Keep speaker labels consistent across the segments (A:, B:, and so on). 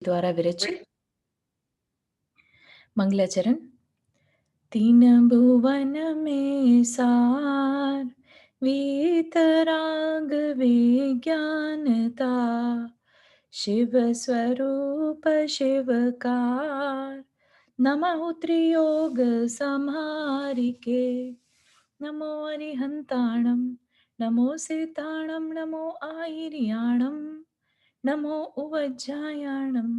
A: द्वारा विरचित मंगलाचरण। तीन भुवन में सार, वीतराग विज्ञानता, शिव स्वरूप शिवकार, नमः त्रियोग संहारिके, नमो अरिहंताणं, नमो सीताणं, नमो आयर्याणं, नमो उवज्जायाणं,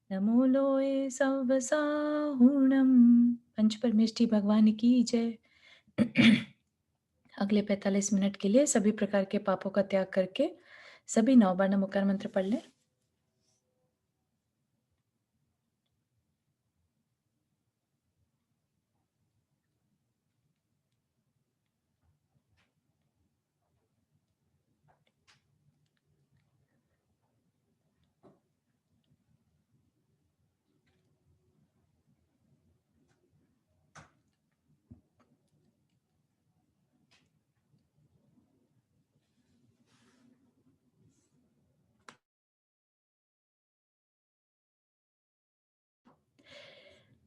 A: नमो लोये सवसाहुणं। पंच परमेष्ठी भगवान की जय। अगले 45 मिनट के लिए सभी प्रकार के पापों का त्याग करके सभी 9 बार नमोकार मंत्र पढ़ लें।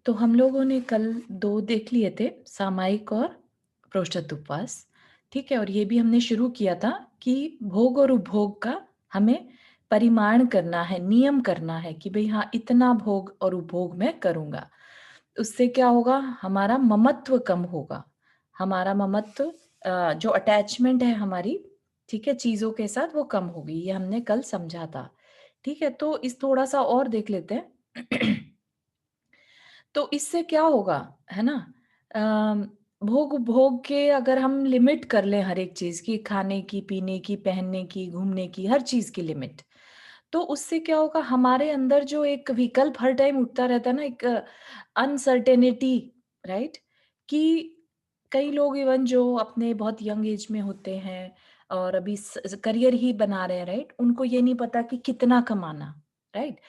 A: तो हम लोगों ने कल 2 देख लिए थे, सामायिक और प्रोष्ठत उपवास, ठीक है? और ये भी हमने शुरू किया था कि भोग और उपभोग का हमें परिमाण करना है, नियम करना है कि भई हाँ, इतना भोग और उपभोग मैं करूँगा। उससे क्या होगा? हमारा ममत्व कम होगा। हमारा ममत्व जो अटैचमेंट है हमारी, ठीक है, चीज़ों के साथ वो कम होगी। ये हमने कल समझा था, ठीक है? तो इस थोड़ा-सा और देख लेते हैं। तो इससे क्या होगा, है ना? भोग-उपभोग के अगर हम लिमिट कर लें हर एक चीज़ की, खाने की, पीने की, पहनने की, घूमने की, हर चीज़ की लिमिट, तो उससे क्या होगा हमारे अंदर जो एक विकल्प हर टाइम उठता रहता है ना, एक अनसर्टेनिटी, राइट? कि कई लोग इवन जो अपने बहुत यंग एज में होते हैं और अभी करियर ही बना रहे हैं, राइट? उनको ये नहीं पता कि कितना कमाना, राइट?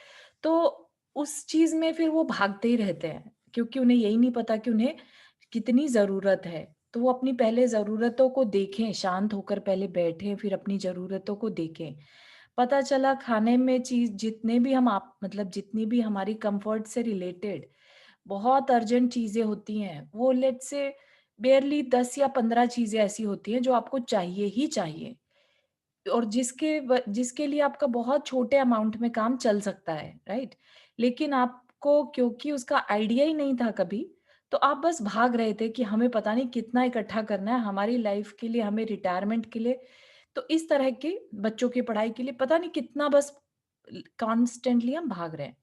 A: तो उस चीज़ में फिर वो भागते ही रहते हैं, क्योंकि उन्हें यही नहीं पता कि उन्हें कितनी ज़रूरत है। तो वो अपनी पहले ज़रूरतों को देखें, शांत होकर पहले बैठें, फिर अपनी ज़रूरतों को देखें। पता चला खाने में चीज़ जितने भी हम आप मतलब जितनी भी हमारी कम्फर्ट से रिलेटेड बहुत अर्जेंट चीज़ें होती हैं, वो लेट्स से बेयरली 10 या 15 चीज़ें ऐसी होती हैं जो आपको चाहिए ही चाहिए। और जिसके लिए आपका बहुत छोटे अमाउंट में काम चल सकता है, राइट? लेकिन आपको क्योंकि उसका आइडिया ही नहीं था कभी, तो आप बस भाग रहे थे कि हमें पता नहीं कितना इकट्ठा करना है हमारी लाइफ के लिए, हमें रिटायरमेंट के लिए। तो इस तरह के बच्चों की पढ़ाई के लिए पता नहीं कितना बस कॉन्स्टेंटली हम भाग रहे हैं।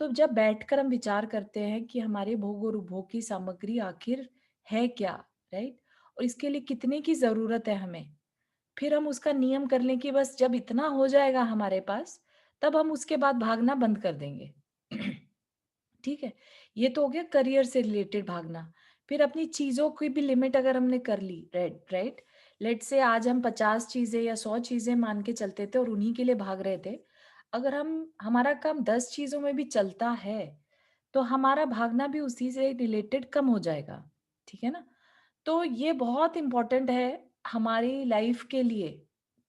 A: तो जब बैठकर हम विचार करते हैं कि हमारे भोग और उपभोग की सामग्री आखिर है क्या, राइट? और इसके लिए कितने की ज़रूरत है हमें? फिर हम उसका नियम कर लें कि बस जब इतना हो जाएगा हमारे पास, तब हम उसके बाद भागना बंद कर देंगे। ठीक है? ये तो हो गया करियर से रिलेटेड भागना। फिर अपनी चीज़ों की भी लिमिट अगर हमने कर ली, राइट? लेट्स से आज हम 50 चीज़ें या 100 चीज़ें मान के चलते थे और उन्हीं के लिए भाग रहे थे। अगर हम हमारा काम 10 चीज़ों में भी चलता है, तो हमारा भागना भी उसी से रिलेटेड कम हो जाएगा। ठीक है ना? तो ये बहुत इम्पोर्टेंट है हमारी लाइफ के लिए,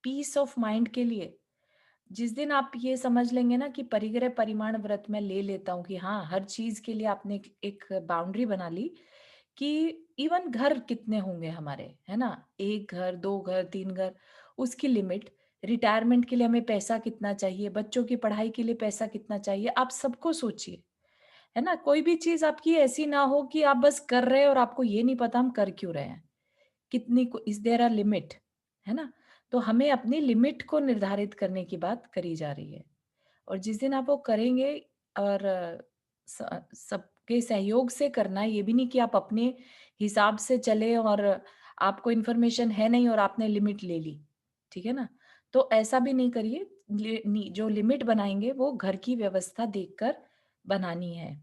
A: पीस ऑफ माइंड के लिए। जिस दिन आप ये समझ लेंगे ना कि परिग्रह परिमाण व्रत मैं ले लेता हूँ कि हाँ, हर चीज़ के लिए आपने एक बाउंड्री बना ली कि इवन घर कितने होंगे हमारे, है ना? 1 घर, 2 घर, 3 घर, उसकी लिमिट, रिटायरमेंट के लिए हमें पैसा कितना चाहिए, बच्चों की पढ़ाई के लिए पैसा कितना चाहिए, आप सबको सोचिए, है ना? कोई भी चीज़ आपकी ऐसी ना हो कि आप बस कर रहे हैं और आपको ये नहीं पता हम कर क्यों रहे हैं। कितनी को इज़ देयर अ लिमिट, है ना? तो हमें अपनी लिमिट को निर्धारित करने की बात करी जा रही है। और जिस दिन आप वो करेंगे और स सबके सहयोग से करना है, ये भी नहीं कि आप अपने हिसाब से चले और आपको इन्फॉर्मेशन है नहीं और आपने लिमिट ले ली, ठीक है ना? तो ऐसा भी नहीं करिए, जो लिमिट बनाएँगे वो घर की व्यवस्था देखकर बनानी है,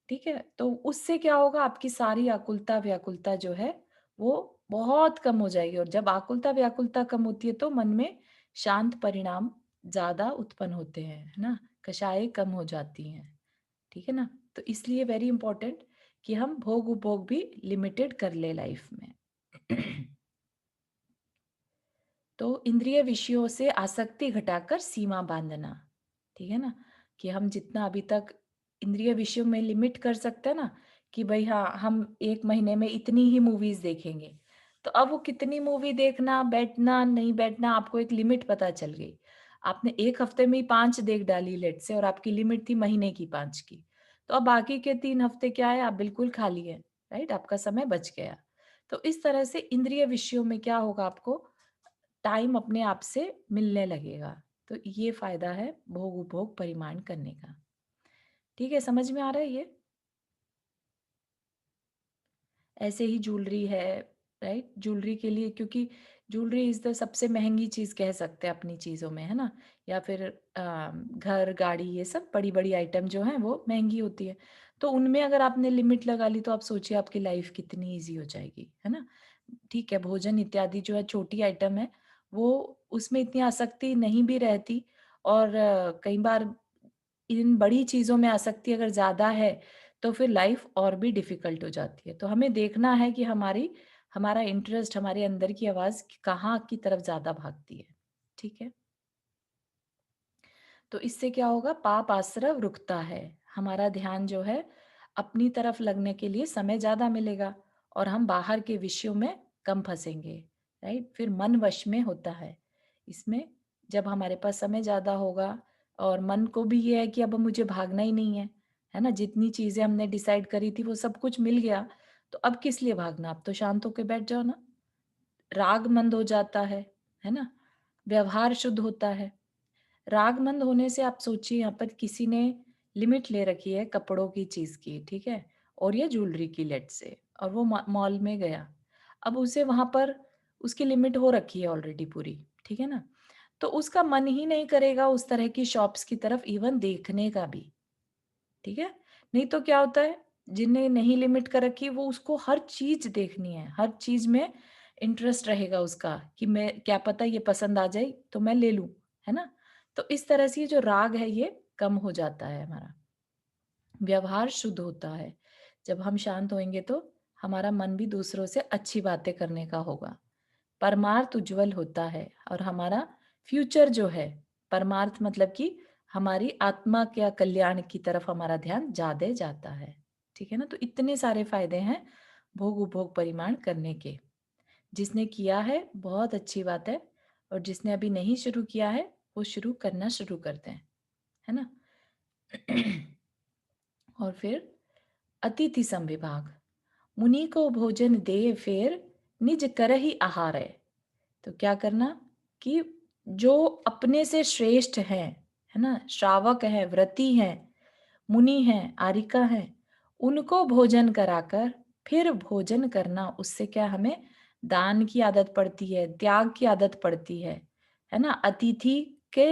A: ठीक है? तो उससे क्या होगा आपकी सारी आकुलता-व्याकुलता जो है वो बहुत कम हो जाएगी और जब आकुलता-व्याकुलता कम होती है तो मन में शांत परिणाम ज़्यादा उत्पन्न होते हैं, है ना? कषायें कम हो जाती हैं, ठीक है ना? तो इसलिए वेरी इंपॉर्टेंट कि हम भोग-उपभोग भी लिमिटेड कर लें लाइफ में। तो इंद्रिय विषयों से आसक्ति घटाकर सीमा बाँधना, ठीक है ना? कि हम जितना अभी तक इंद्रिय विषयों में लिमिट कर सकते हैं ना, कि भाई हाँ, हम 1 महीने में इतनी ही मूवीज़ देखेंगे। तो अब वो कितनी मूवी देखना, बैठना, नहीं बैठना, आपको एक लिमिट पता चल गई। आपने 1 हफ्ते में ही 5 देख डाली लेट्स से, और आपकी लिमिट थी महीने की 5 की। तो अब बाकी के 3 हफ्ते क्या है, आप बिल्कुल खाली हैं, राइट? आपका समय बच गया। तो इस तरह से इंद्रिय विषयों में क्या होगा, आपको टाइम अपने आप से मिलने लगेगा। तो ये फ़ायदा है भोग-उपभोग परिमाण करने का। ठीक है, समझ में आ रहा है ये? ऐसे ही ज्वेलरी है, राइट? ज्वेलरी के लिए, क्योंकि ज्वेलरी इज़ द सबसे महँगी चीज़ कह सकते हैं अपनी चीज़ों में, है ना? या फिर घर, गाड़ी, ये सब बड़ी-बड़ी आइटम जो हैं वो महँगी होती है। तो उनमें अगर आपने लिमिट लगा ली, तो आप सोचिए आपकी लाइफ़ कितनी ईज़ी हो जाएगी, है ना? ठीक है, भोजन इत्यादि जो है छोटी आइटम है, वो उसमें इतनी आसक्ति नहीं भी रहती, और कई बार इन बड़ी चीज़ों में आसक्ति अगर ज़्यादा है, तो फिर लाइफ़ और भी डिफ़िकल्ट हो जाती है। तो हमें देखना है कि हमारा इंटरेस्ट, हमारे अंदर की आवाज़ कहाँ की तरफ ज़्यादा भागती है। ठीक है? तो इससे क्या होगा, पाप आश्रव रुकता है। हमारा ध्यान जो है अपनी तरफ लगने के लिए समय ज़्यादा मिलेगा, और हम बाहर के विषयों में कम फँसेंगे, राइट? फिर मन वश में होता है। इसमें जब हमारे पास समय ज़्यादा होगा, और मन को भी ये है कि अब मुझे भागना ही नहीं है ना? जितनी चीज़ें हमने डिसाइड करी थी वो सब कुछ मिल गया, तो अब किस लिए भागना? अब तो शांत होके बैठ जाओ ना। राग मंद हो जाता है ना? व्यवहार शुद्ध होता है। रागमंद होने से आप सोचिए, यहाँ पर किसी ने लिमिट ले रखी है कपड़ों की चीज़ की, ठीक है? और ये ज्वेलरी की लेट्स से, और वो मॉल में गया। अब उसे वहाँ पर उसकी लिमिट हो रखी है ऑलरेडी पूरी, ठीक है ना? तो उसका मन ही नहीं करेगा उस तरह की शॉप्स की तरफ इवन देखने का भी, ठीक है? नहीं तो क्या होता है, जिन्हें नहीं लिमिट कर रखी वो उसको हर चीज़ देखनी है, हर चीज़ में इंटरेस्ट रहेगा उसका, कि मैं क्या पता ये पसंद आ जाए तो मैं ले लूँ, है ना? तो इस तरह से ये जो राग है ये कम हो जाता है हमारा, व्यवहार शुद्ध होता है। जब हम शांत होंगे तो हमारा मन भी दूसरों से अच्छी बातें करने का होगा। परमार्थ उज्जवल होता है, और हमारा फ्यूचर जो है, परमार्थ मतलब कि हमारी आत्मा के कल्याण की तरफ हमारा ध्यान ज़्यादा जाता है। ठीक है ना? तो इतने सारे फायदे हैं भोग उपभोग परिमाण करने के। जिसने किया है बहुत अच्छी बात है, और जिसने अभी नहीं शुरू किया है वो शुरू करना शुरू कर दें, है ना? और फिर अतिथि संविभाग, मुनि को भोजन दे फेर निज करहि आहारै। तो क्या करना, कि जो अपने से श्रेष्ठ है ना, श्रावक है, व्रती हैं, मुनि हैं, आरिका हैं, उनको भोजन कराकर फिर भोजन करना, उससे क्या हमें दान की आदत पड़ती है, त्याग की आदत पड़ती है ना? अतिथि के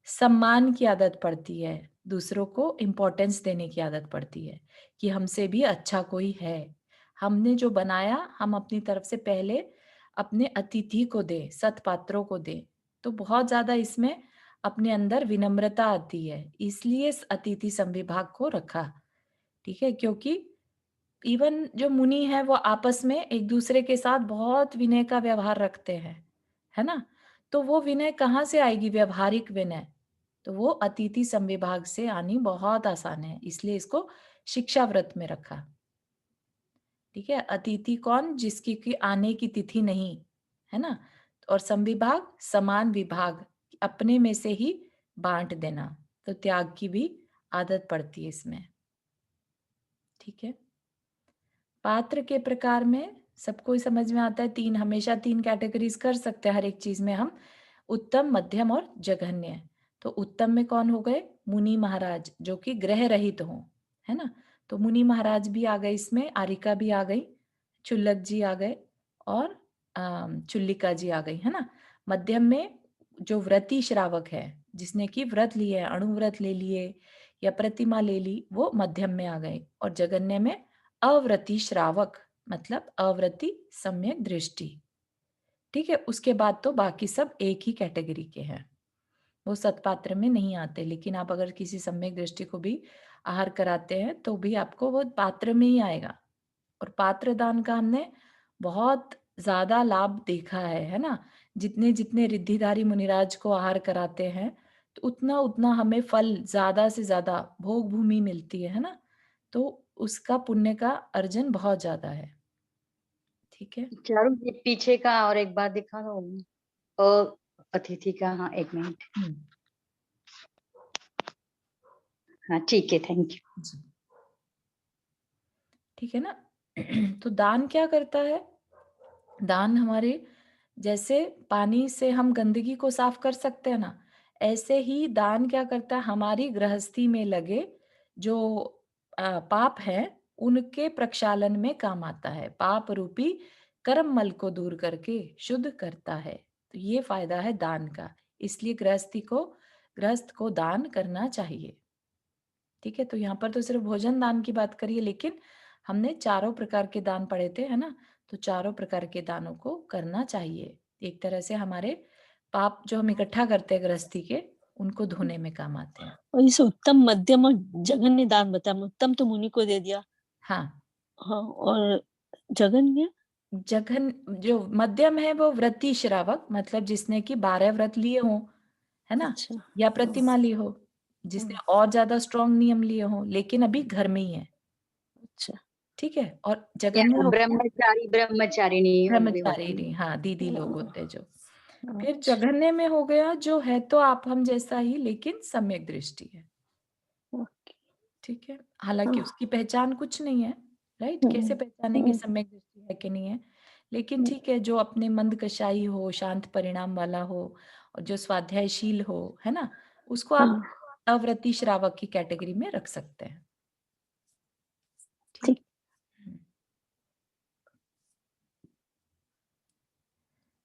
A: सम्मान की आदत पड़ती है, दूसरों को इम्पोर्टेंस देने की आदत पड़ती है, कि हमसे भी अच्छा कोई है। हमने जो बनाया, हम अपनी तरफ से पहले अपने अतिथि को दें, सत्पात्रों को दें। तो बहुत ज़्यादा इसमें अपने अंदर विनम्रता आती है, इसलिए इस अतिथि संविभाग को रखा, ठीक है? क्योंकि इवन जो मुनि हैं वो आपस में एक-दूसरे के साथ बहुत विनय का व्यवहार रखते हैं, है ना? तो वो विनय कहाँ से आएगी, व्यावहारिक विनय? तो वो अतिथि संविभाग से आनी बहुत आसान है, इसलिए इसको शिक्षा व्रत में रखा। ठीक है? अतिथि कौन? जिसकी की आने की तिथि नहीं, है ना? और संविभाग समान विभाग, अपने में से ही बाँट देना, तो त्याग की भी आदत पड़ती है इसमें, ठीक है? पात्र के प्रकार में सबको ही समझ में आता है, 3 हमेशा 3 कैटेगरीज़ कर सकते हैं हर एक चीज़ में हम, उत्तम, मध्यम और जघन्य। तो उत्तम में कौन हो गए? मुनि महाराज, जो कि ग्रह रहित हों, है ना? तो मुनि महाराज भी आ गए इसमें, आरिका भी आ गई, क्षुल्लक जी आ गए, और चुल्लिका जी आ गई, है ना? मध्यम में जो व्रती श्रावक है, जिसने कि व्रत लिए, अणुव्रत ले लिए या प्रतिमा ले ली, वो मध्यम में आ गए, और जघन्य में अव्रती श्रावक, मतलब अव्रती सम्यक दृष्टि। ठीक है? उसके बाद तो बाकी सब एक ही कैटेगरी के हैं। वो सत्पात्र में नहीं आते, लेकिन आप अगर किसी सम्यक दृष्टि को भी आहार कराते हैं, तो भी आपको वो पात्र में ही आएगा। और पात्र दान का हमने बहुत ज़्यादा लाभ देखा है ना? जितने-जितने रिद्धिधारी मुनिराज को आहार कराते हैं, तो उतना-उतना हमें फल ज़्यादा से ज़्यादा भोग भूमि मिलती है ना? तो उसका पुण्य का अर्जन बहुत ज़्यादा है। ठीक है?
B: चारों ये पीछे का और एक बार दिखा दो। अतिथि का, हाँ, 1 मिनट।
A: हुँ,
B: हाँ, ठीक है, थैंक यू।
A: जी। ठीक है ना? तो दान क्या करता है? दान हमारे जैसे पानी से हम गंदगी को साफ कर सकते हैं ना, ऐसे ही दान क्या करता है हमारी गृहस्थी में लगे जो पाप हैं, उनके प्रक्षालन में काम आता है। पाप रूपी कर्म मल को दूर करके शुद्ध करता है। तो ये फ़ायदा है दान का। इसलिए गृहस्थ को दान करना चाहिए। ठीक है? तो यहाँ पर तो सिर्फ़ भोजन दान की बात करी है, लेकिन हमने चारों प्रकार के दान पढ़े थे, है ना? तो चारों प्रकार के दानों को करना चाहिए। एक तरह से हमारे पाप जो हम इकट्ठा करते हैं गृहस्थी के, उनको धोने में काम आते हैं।
C: और इसे उत्तम, मध्यम और जघन्य दान बताया। उत्तम तो मुनि को दे दिया।
A: हाँ,
C: हाँ, और जघन्य?
A: जघन जो मध्यम है वो व्रति श्रावक मतलब जिसने कि 12 व्रत लिए हों, है ना?
C: अच्छा,
A: या
C: हाँ,
A: प्रतिमा ली हो, जिसने
C: हाँ,
A: और ज़्यादा स्ट्रॉन्ग नियम लिए हों, लेकिन अभी घर में ही है।
C: अच्छा,
A: ठीक है? और
B: या
A: जघन्य हो गया
B: ब्रह्मचारी, ब्रह्मचारिणी भी होते हैं।
A: ब्रह्मचारिणी, हाँ, दीदी लोग
C: हाँ,
A: होते हैं जो। फिर
C: अच्छा,
A: जघन्य में हो गया जो है तो आप हम जैसा ही लेकिन सम्यक दृष्टि है,
C: ओके,
A: ठीक है? हालाँकि
C: हाँ,
A: उसकी पहचान कुछ नहीं है, राइट? कैसे
C: हुँ,
A: पहचानेंगे
C: हुँ,
A: सम्यक दृष्टि है कि नहीं है? लेकिन
C: हुँ,
A: ठीक है, जो अपने मंदकशाई हो, शांत परिणाम वाला हो और जो स्वाध्यायशील हो, है ना? उसको आप
C: हाँ,
A: अव्रति श्रावक की कैटेगरी में रख सकते हैं, ठीक?
C: ठीक,
A: हुँ।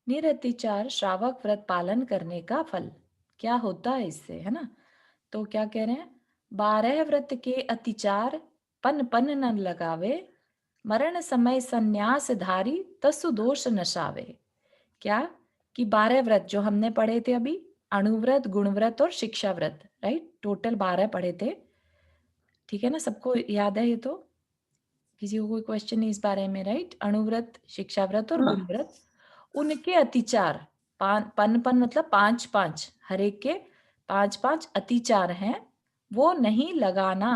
A: निरतिचार श्रावक व्रत पालन करने का फल क्या होता है इससे, है ना? तो क्या कह रहे हैं? 12 व्रत के अतिचार पन पन न लगावे, मरण समय संन्यास धारी तसु दोष नशावे। क्या? कि 12 व्रत जो हमने पढ़े थे अभी, अणुव्रत, गुणव्रत और शिक्षा व्रत, राइट? टोटल 12 पढ़े थे। ठीक है ना? सबको याद है ये तो? किसी को कोई क्वेश्चन नहीं इस बारे में, राइट? अणुव्रत, शिक्षा व्रत और
C: हाँ,
A: गुणव्रत, उनके अतिचार पन पन मतलब 5-5 हर एक के 5-5 अतिचार हैं, वो नहीं लगाना।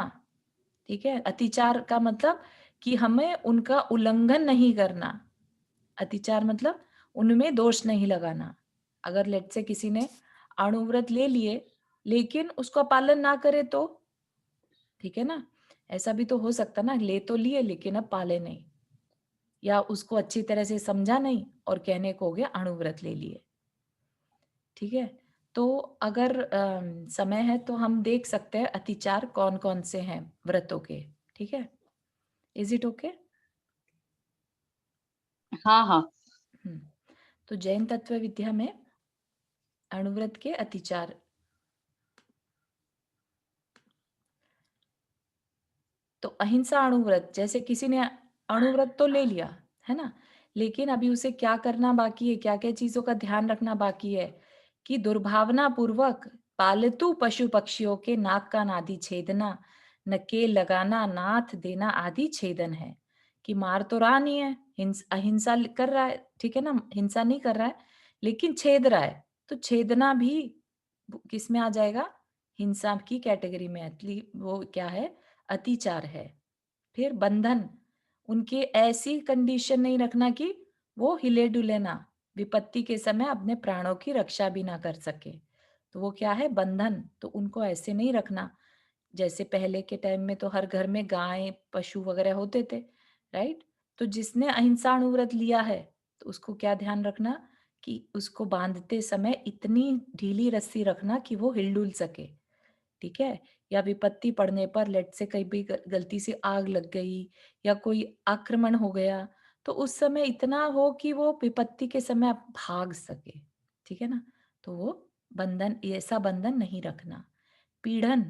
A: ठीक है? अतिचार का मतलब कि हमें उनका उल्लंघन नहीं करना। अतिचार मतलब उनमें दोष नहीं लगाना। अगर लेट्स से किसी ने अणुव्रत ले लिए, लेकिन उसका पालन ना करे तो? ठीक है ना? ऐसा भी तो हो सकता ना, ले तो लिए लेकिन अब पाले नहीं या उसको अच्छी तरह से समझा नहीं और कहने को हो गया अणुव्रत ले लिए। ठीक है? तो अगर समय है तो हम देख सकते हैं अतिचार कौन-कौन से हैं व्रतों के। ठीक है? Is it okay?
B: हाँ, हाँ।
A: हुँ। तो जैन तत्व विद्या में अणुव्रत के अतिचार तो अहिंसा अणुव्रत जैसे किसी ने अणुव्रत तो ले लिया, है ना? लेकिन अभी उसे क्या करना बाकी है, क्या-क्या चीज़ों का ध्यान रखना बाकी है कि दुर्भावना पूर्वक पालतू पशु-पक्षियों के नाक कान आदि छेदना, नकेल लगाना, नाथ देना आदि छेदन है। कि मार तो रहा नहीं है, अहिंसा कर रहा है, ठीक है ना? हिंसा नहीं कर रहा है, लेकिन छेद रहा है। तो छेदना भी किस में आ जाएगा? हिंसा की कैटेगरी में वो क्या है? अतिचार है। फिर बंधन, उनकी ऐसी कंडीशन नहीं रखना कि वो हिले-डुले ना, विपत्ति के समय अपने प्राणों की रक्षा भी ना कर सके। तो वो क्या है? बंधन। तो उनको ऐसे नहीं रखना, जैसे पहले के टाइम में तो हर घर में गाय, पशु वगैरह होते थे, राइट? तो जिसने अहिंसा अणुव्रत लिया है, तो उसको क्या ध्यान रखना कि उसको बाँधते समय इतनी ढीली रस्सी रखना कि वो हिल-डुल सके। ठीक है? या विपत्ति पड़ने पर लेट्स से कहीं भी गलती से आग लग गई या कोई आक्रमण हो गया, तो उस समय इतना हो कि वो विपत्ति के समय आप भाग सके, ठीक है ना? तो वो बंधन ऐसा बंधन नहीं रखना। पीड़न,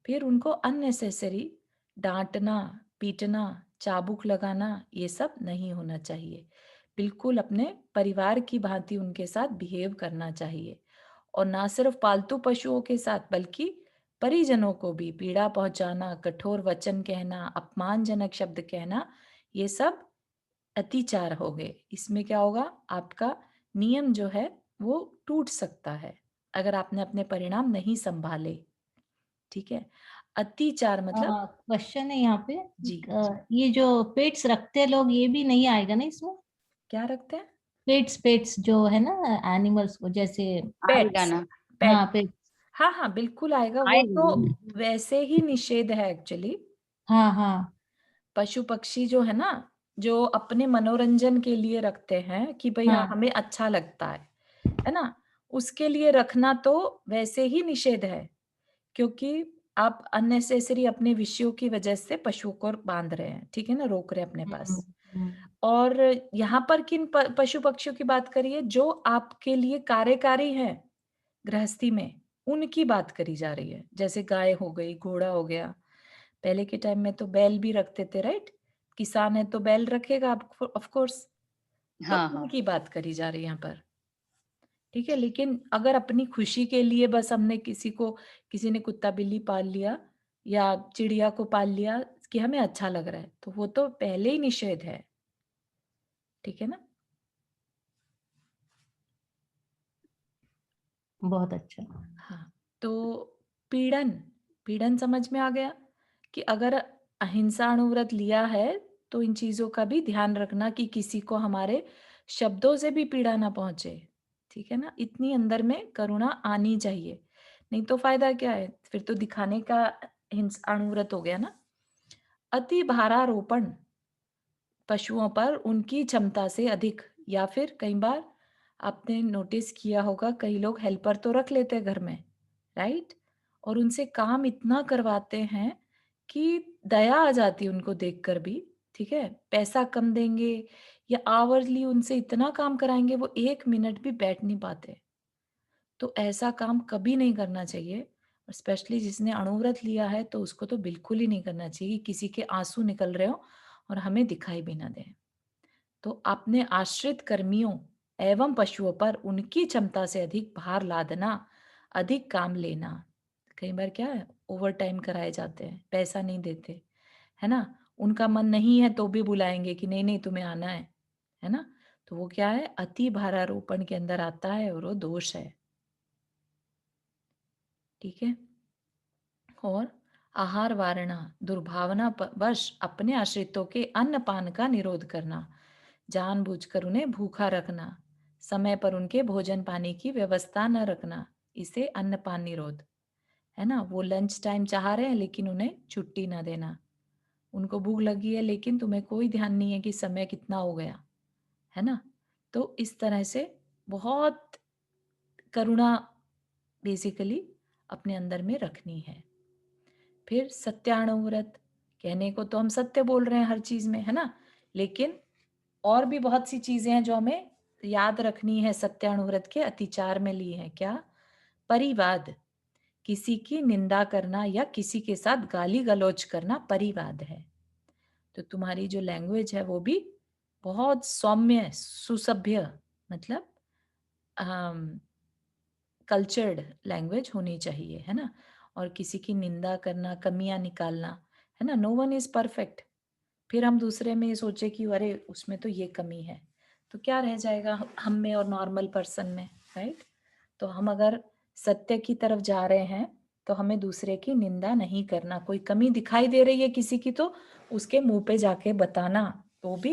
A: फिर उनको अननेसेसरी डाँटना, पीटना, चाबुक लगाना, ये सब नहीं होना चाहिए। बिल्कुल अपने परिवार की भाँति उनके साथ बिहेव करना चाहिए और ना सिर्फ पालतू पशुओं के साथ बल्कि परिजनों को भी पीड़ा पहुँचाना, कठोर वचन कहना, अपमानजनक शब्द कहना, ये सब अतिचार हो गए। इसमें क्या होगा? आपका नियम जो है वो टूट सकता है। अगर आपने अपने परिणाम नहीं संभाले, ठीक है। अतिचार मतलब
C: क्वेश्चन है यहाँ पे,
A: जी
C: ये जो पेट्स रखते हैं लोग, ये भी नहीं आएगा ना इसमें?
A: क्या रखते हैं?
C: पेट्स, पेट्स जो है ना एनिमल्स को, जैसे
B: आएगा
A: पेट्स,
B: ना।
A: पेट।
C: हाँ पेट्स
A: हाँ हाँ बिल्कुल आएगा, वो
B: आएगा
A: तो
B: ना।
A: वैसे ही निषेध है एक्चुअली।
C: हाँ हाँ
A: पशु पक्षी जो है ना, जो अपने मनोरंजन के लिए रखते हैं कि भाई हाँ
C: हाँ
A: हमें अच्छा लगता है ना, उसके लिए रखना तो वैसे ही निषेध है, क्योंकि आप अननेसेसरी अपने विषयों की वजह से पशुओं को बांध रहे हैं, ठीक है ना, रोक रहे हैं अपने
C: हम्म,
A: पास।
C: हम्म,
A: और यहाँ पर किन पशु पक्षियों की बात करिए जो आपके लिए कार्यकारी हैं गृहस्थी में, उनकी बात करी जा रही है। जैसे गाय हो गई, घोड़ा हो गया। पहले के टाइम में तो बैल भी रखते थे, राइट? किसान है तो बैल रखेगा ऑफ कोर्स। तो
B: हाँ हाँ।
A: उनकी बात करी जा रही है यहाँ पर, ठीक है। लेकिन अगर अपनी खुशी के लिए बस हमने किसी ने कुत्ता बिल्ली पाल लिया या चिड़िया को पाल लिया कि हमें अच्छा लग रहा है, तो वो तो पहले ही निषेध है, ठीक है ना।
C: बहुत अच्छा।
A: हाँ, तो पीड़न, पीड़न समझ में आ गया कि अगर अहिंसा अणुव्रत लिया है तो इन चीजों का भी ध्यान रखना कि किसी को हमारे शब्दों से भी पीड़ा ना पहुंचे, ठीक है ना। इतनी अंदर में करुणा आनी चाहिए, नहीं तो फायदा क्या है, फिर तो दिखाने का हिंसा अणुव्रत हो गया ना। अति भारारोपण पशुओं पर उनकी क्षमता से अधिक, या फिर कई बार आपने नोटिस किया होगा कई लोग हेल्पर तो रख लेते हैं घर में, राइट? और उनसे काम इतना करवाते हैं कि दया आ जाती है उनको देखकर भी, ठीक है। पैसा कम देंगे या आवरली उनसे इतना काम कराएंगे वो 1 मिनट भी बैठ नहीं पाते। तो ऐसा काम कभी नहीं करना चाहिए, और स्पेशली जिसने अणुव्रत लिया है तो उसको तो बिल्कुल ही नहीं करना चाहिए कि किसी के आंसू निकल रहे हो और हमें दिखाई भी ना दें। तो अपने आश्रित कर्मियों एवं पशुओं पर उनकी क्षमता से अधिक भार लादना, अधिक काम लेना। कई बार क्या है, ओवर टाइम कराए जाते हैं, पैसा नहीं देते, है ना। उनका मन नहीं है तो भी बुलाएंगे कि नहीं नहीं तुम्हें आना है ना। तो वो क्या है, अति भारारोपण के अंदर आता है और वो दोष है, ठीक है। और आहार वारणा, दुर्भावना वश अपने आश्रितों के अन्न पान का निरोध करना, जानबूझकर उन्हें भूखा रखना, समय पर उनके भोजन पानी की व्यवस्था न रखना, इसे अन्नपान निरोध, है ना। वो लंच टाइम चाह रहे हैं लेकिन उन्हें छुट्टी ना देना, उनको भूख लगी है लेकिन तुम्हें कोई ध्यान नहीं है कि समय कितना हो गया, है ना। तो इस तरह से बहुत करुणा बेसिकली अपने अंदर में रखनी है। फिर सत्याणुव्रत, कहने को तो हम सत्य बोल रहे हैं हर चीज में, है ना, लेकिन और भी बहुत सी चीजें हैं जो हमें याद रखनी है। सत्याणुव्रत के अतिचार में ली है क्या, परिवाद, किसी की निंदा करना या किसी के साथ गाली गलौज करना परिवाद है। तो तुम्हारी जो लैंग्वेज है वो भी बहुत सौम्य सुसभ्य, मतलब कल्चर्ड लैंग्वेज होनी चाहिए, है ना। और किसी की निंदा करना, कमियां निकालना, है ना, नो वन इज परफेक्ट। फिर हम दूसरे में ये सोचे कि अरे उसमें तो ये कमी है, तो क्या रह जाएगा हम में और नॉर्मल पर्सन में, राइट। तो हम अगर सत्य की तरफ जा रहे हैं तो हमें दूसरे की निंदा नहीं करना। कोई कमी दिखाई दे रही है किसी की तो उसके मुंह पे जाके बताना, वो भी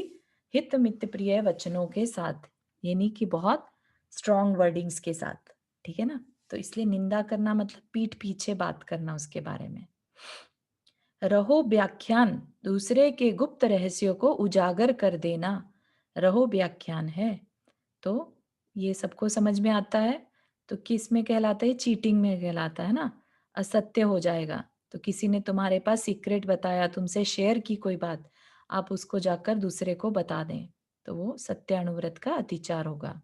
A: हित मित प्रिय वचनों के साथ, यानी कि बहुत स्ट्रॉन्ग वर्डिंग्स के साथ, ठीक है ना। तो इसलिए निंदा करना मतलब पीठ पीछे बात करना उसके बारे में। रहो व्याख्यान, दूसरे के गुप्त रहस्यों को उजागर कर देना, रहो व्याख्यान है। तो ये सबको समझ में आता है। तो किस में कहलाता है, चीटिंग में कहलाता है ना। असत्य हो जाएगा, तो किसी ने तुम्हारे पास सीक्रेट बताया, तुमसे शेयर की कोई बात, आप उसको जाकर दूसरे को बता दें, तो वो सत्यानुव्रत का अतिचार होगा।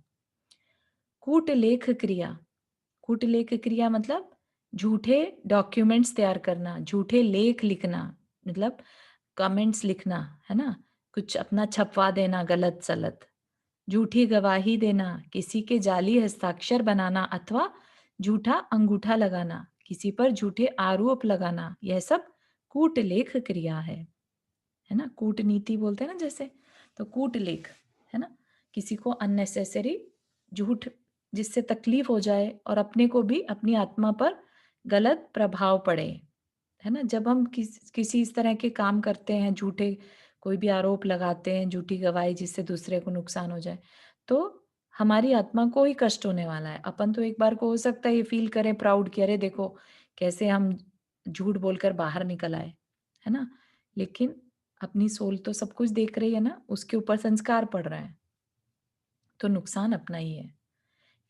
A: कूटलेख क्रिया, कूटलेख क्रिया मतलब झूठे डॉक्यूमेंट्स तैयार करना, झूठे लेख लिखना, मतलब कमेंट्स लिखना, है ना, कुछ अपना छपवा देना गलत सलत, झूठी गवाही देना, किसी के जाली हस्ताक्षर बनाना अथवा झूठा अंगूठा लगाना, किसी पर झूठे आरोप लगाना, यह सब कूटलेख क्रिया है ना। कूटनीति बोलते हैं ना जैसे, तो कूटलेख, है ना, किसी को अननेसेसरी झूठ जिससे तकलीफ हो जाए और अपने को भी अपनी आत्मा पर गलत प्रभाव पड़े, है ना? जब हम किसी इस तरह के काम करते हैं, झूठे कोई भी आरोप लगाते हैं, झूठी गवाही जिससे दूसरे को नुकसान हो जाए, तो हमारी आत्मा को ही कष्ट होने वाला है। अपन तो एक बार को हो सकता है ये फ़ील करें प्राउड कि अरे देखो कैसे हम झूठ बोलकर बाहर निकल आए, है ना? लेकिन अपनी सोल तो सब कुछ देख रही है ना, उसके ऊपर संस्कार पड़ रहा है, तो नुकसान अपना ही है।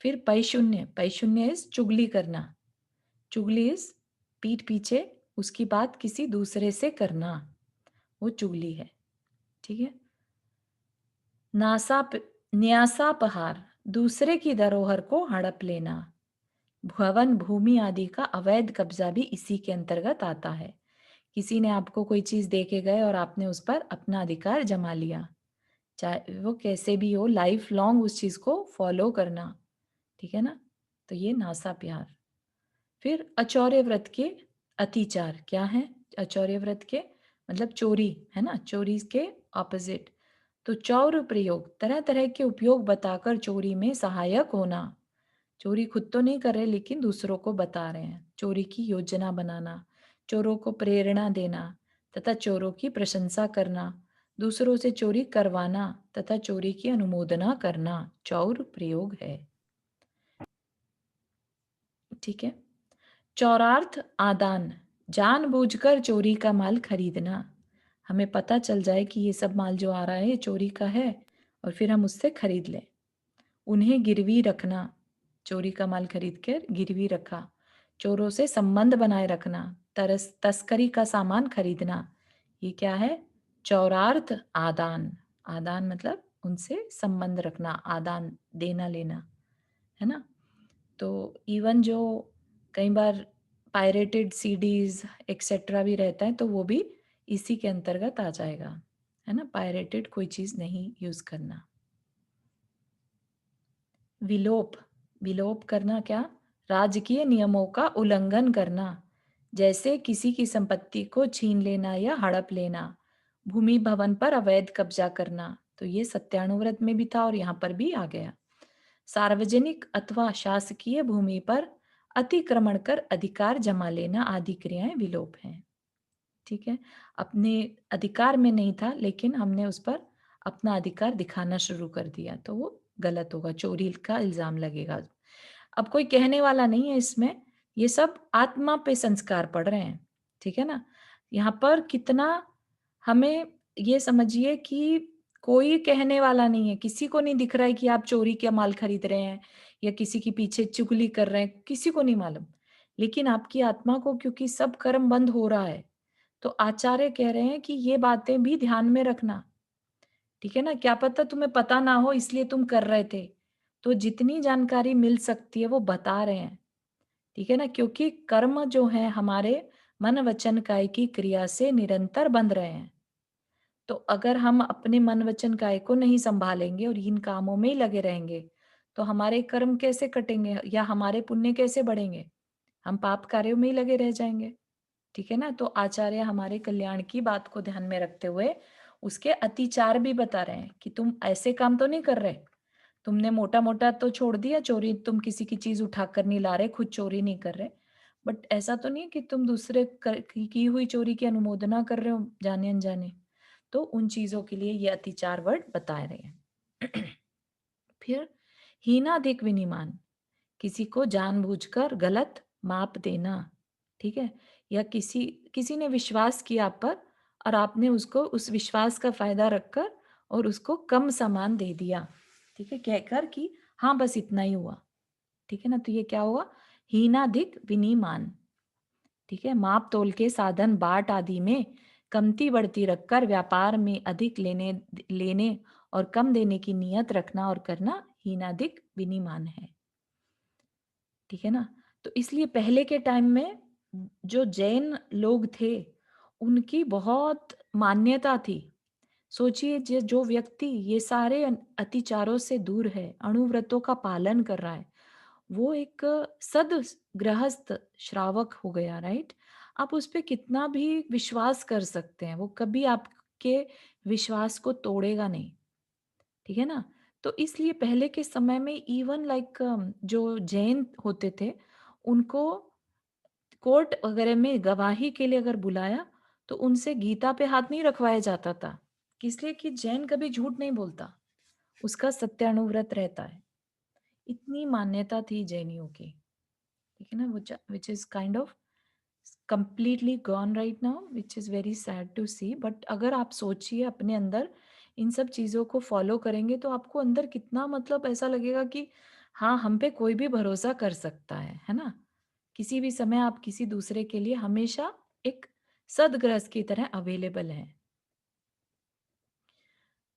A: फिर पैशून्य, पैशून्य इज़ चुगली करना। चुगली इज़ पीठ पीछे उसकी बात किसी दूसरे से करना, वो चुगली है, ठीक है? नासाप न्यासापहार, दूसरे की धरोहर को हड़प लेना। भवन, भूमि आदि का अवैध कब्जा भी इसी के अंतर्गत आता है। किसी ने आपको कोई चीज़ दे के गए और आपने उस पर अपना अधिकार जमा लिया, चाहे वो कैसे भी हो, लाइफ लॉन्ग उस चीज़ को फॉलो करना, ठीक है ना? तो ये नासाप्यार। फिर अचौर्य व्रत के अतिचार क्या है? अचौर्य व्रत के मतलब चोरी, है ना? चोरी के ऑपोजिट। तो चौर प्रयोग, तरह-तरह के उपयोग बताकर चोरी में सहायक होना। चोरी खुद तो नहीं कर रहे लेकिन दूसरों को बता रहे हैं। चोरी की योजना बनाना, चोरों को प्रेरणा देना तथा चोरों की प्रशंसा करना, दूसरों से चोरी करवाना तथा चोरी की अनुमोदना करना, चौर प्रयोग है। ठीक है? चौरार्थ आदान, जानबूझकर चोरी का माल खरीदना। हमें पता चल जाए कि ये सब माल जो आ रहा है ये चोरी का है और फिर हम उससे खरीद लें। उन्हें गिरवी रखना, चोरी का माल खरीद कर गिरवी रखा। चोरों से संबंध बनाए रखना, तस्करी का सामान खरीदना। ये क्या है? चौरार्थ आदान। आदान मतलब उनसे संबंध रखना, आदान देना लेना, है ना? तो इवन जो कई बार पायरेटेड सीडीज़ एक्सेट्रा भी रहता है तो वो भी इसी के अंतर्गत आ जाएगा, है ना? पायरेटेड कोई चीज़ नहीं यूज़ करना। विलोप, विलोप करना क्या? राजकीय नियमों का उल्लंघन करना, जैसे किसी की संपत्ति को छीन लेना या हड़प लेना, भूमि भवन पर अवैध कब्जा करना। तो ये सत्यानुव्रत में भी था और यहाँ पर भी आ गया। सार्वजनिक अथवा शासकीय भूमि पर अतिक्रमण कर अधिकार जमा लेना आदि क्रियाएं विलोप हैं। ठीक है? अपने अधिकार में नहीं था लेकिन हमने उस पर अपना अधिकार दिखाना शुरू कर दिया तो वो गलत होगा, चोरी का इल्ज़ाम लगेगा। अब कोई कहने वाला नहीं है इसमें, ये सब आत्मा पे संस्कार पड़ रहे हैं, ठीक है ना? यहाँ पर कितना हमें ये समझिए कि कोई कहने वाला नहीं है, किसी को नहीं दिख रहा है कि आप चोरी का माल खरीद रहे हैं या किसी के पीछे चुगली कर रहे हैं, किसी को नहीं मालूम। लेकिन आपकी आत्मा को क्योंकि सब कर्म बंद हो रहा है, तो आचार्य कह रहे हैं कि ये बातें भी ध्यान में रखना, ठीक है ना? क्या पता तुम्हें पता ना हो इसलिए तुम कर रहे थे। तो जितनी जानकारी मिल सकती है वो बता रहे हैं, ठीक है ना? क्योंकि कर्म जो है हमारे मन, वचन, काय की क्रिया से निरंतर बंध रहे हैं। तो अगर हम अपने मन, वचन, काय को नहीं सँभालेंगे और इन कामों में ही लगे रहेंगे, तो हमारे कर्म कैसे कटेंगे या हमारे पुण्य कैसे बढ़ेंगे? हम पाप कार्यों में ही लगे रह जाएँगे। ठीक है ना? तो आचार्य हमारे कल्याण की बात को ध्यान में रखते हुए उसके अतिचार भी बता रहे हैं कि तुम ऐसे काम तो नहीं कर रहे। तुमने मोटा-मोटा तो छोड़ दिया चोरी, तुम किसी की चीज़ उठाकर नहीं ला रहे, खुद चोरी नहीं कर रहे। बट ऐसा तो नहीं है कि तुम दूसरे की हुई चोरी की अनुमोदना कर रहे हो जाने-अनजाने। तो उन चीज़ों के लिए ये अतिचार वर्ड बता रहे हैं। फिर हीनाधिक विनिमान, किसी को जानबूझकर गलत माप देना, ठीक है? या किसी किसी ने विश्वास किया आप पर और आपने उसको उस विश्वास का फ़ायदा रखकर और उसको कम सामान दे दिया, ठीक है? कहकर कि हाँ, बस इतना ही हुआ, ठीक है ना? तो ये क्या हुआ? हीनाधिक विनिमान, ठीक है? माप-तोल के साधन बाट आदि में कमती-बढ़ती रखकर व्यापार में अधिक लेने लेने और कम देने की नियत रखना और करना हीनाधिक विनिमान है। ठीक है ना? तो इसलिए पहले के टाइम में जो जैन लोग थे, उनकी बहुत मान्यता थी। सोचिए जो व्यक्ति ये सारे अतिचारों से दूर है, अणुव्रतों का पालन कर रहा है, वो एक गृहस्थ श्रावक हो गया, राइट? आप उस पे कितना भी विश्वास कर सकते हैं, वो कभी आपके विश्वास को तोड़ेगा नहीं, ठीक है ना? तो इसलिए पहले के समय में इवन लाइक जो जैन होते थे, उनको कोर्ट वगैरह में गवाही के लिए अगर बुलाया, तो उनसे गीता पे हाथ नहीं रखवाया जाता था। इसलिए कि जैन कभी झूठ नहीं बोलता, उसका सत्यानुव्रत रहता है। इतनी मान्यता थी जैनियों की, ठीक है ना? Which is kind of completely gone right now, which is very sad to see. But अगर आप सोचिए अपने अंदर इन सब चीज़ों को फॉलो करेंगे, तो आपको अंदर कितना मतलब ऐसा लगेगा कि हाँ, हम पे कोई भी भरोसा कर सकता है ना? किसी भी समय आप किसी दूसरे के लिए हमेशा एक सद्ग्रस्त की तरह अवेलेबल हैं।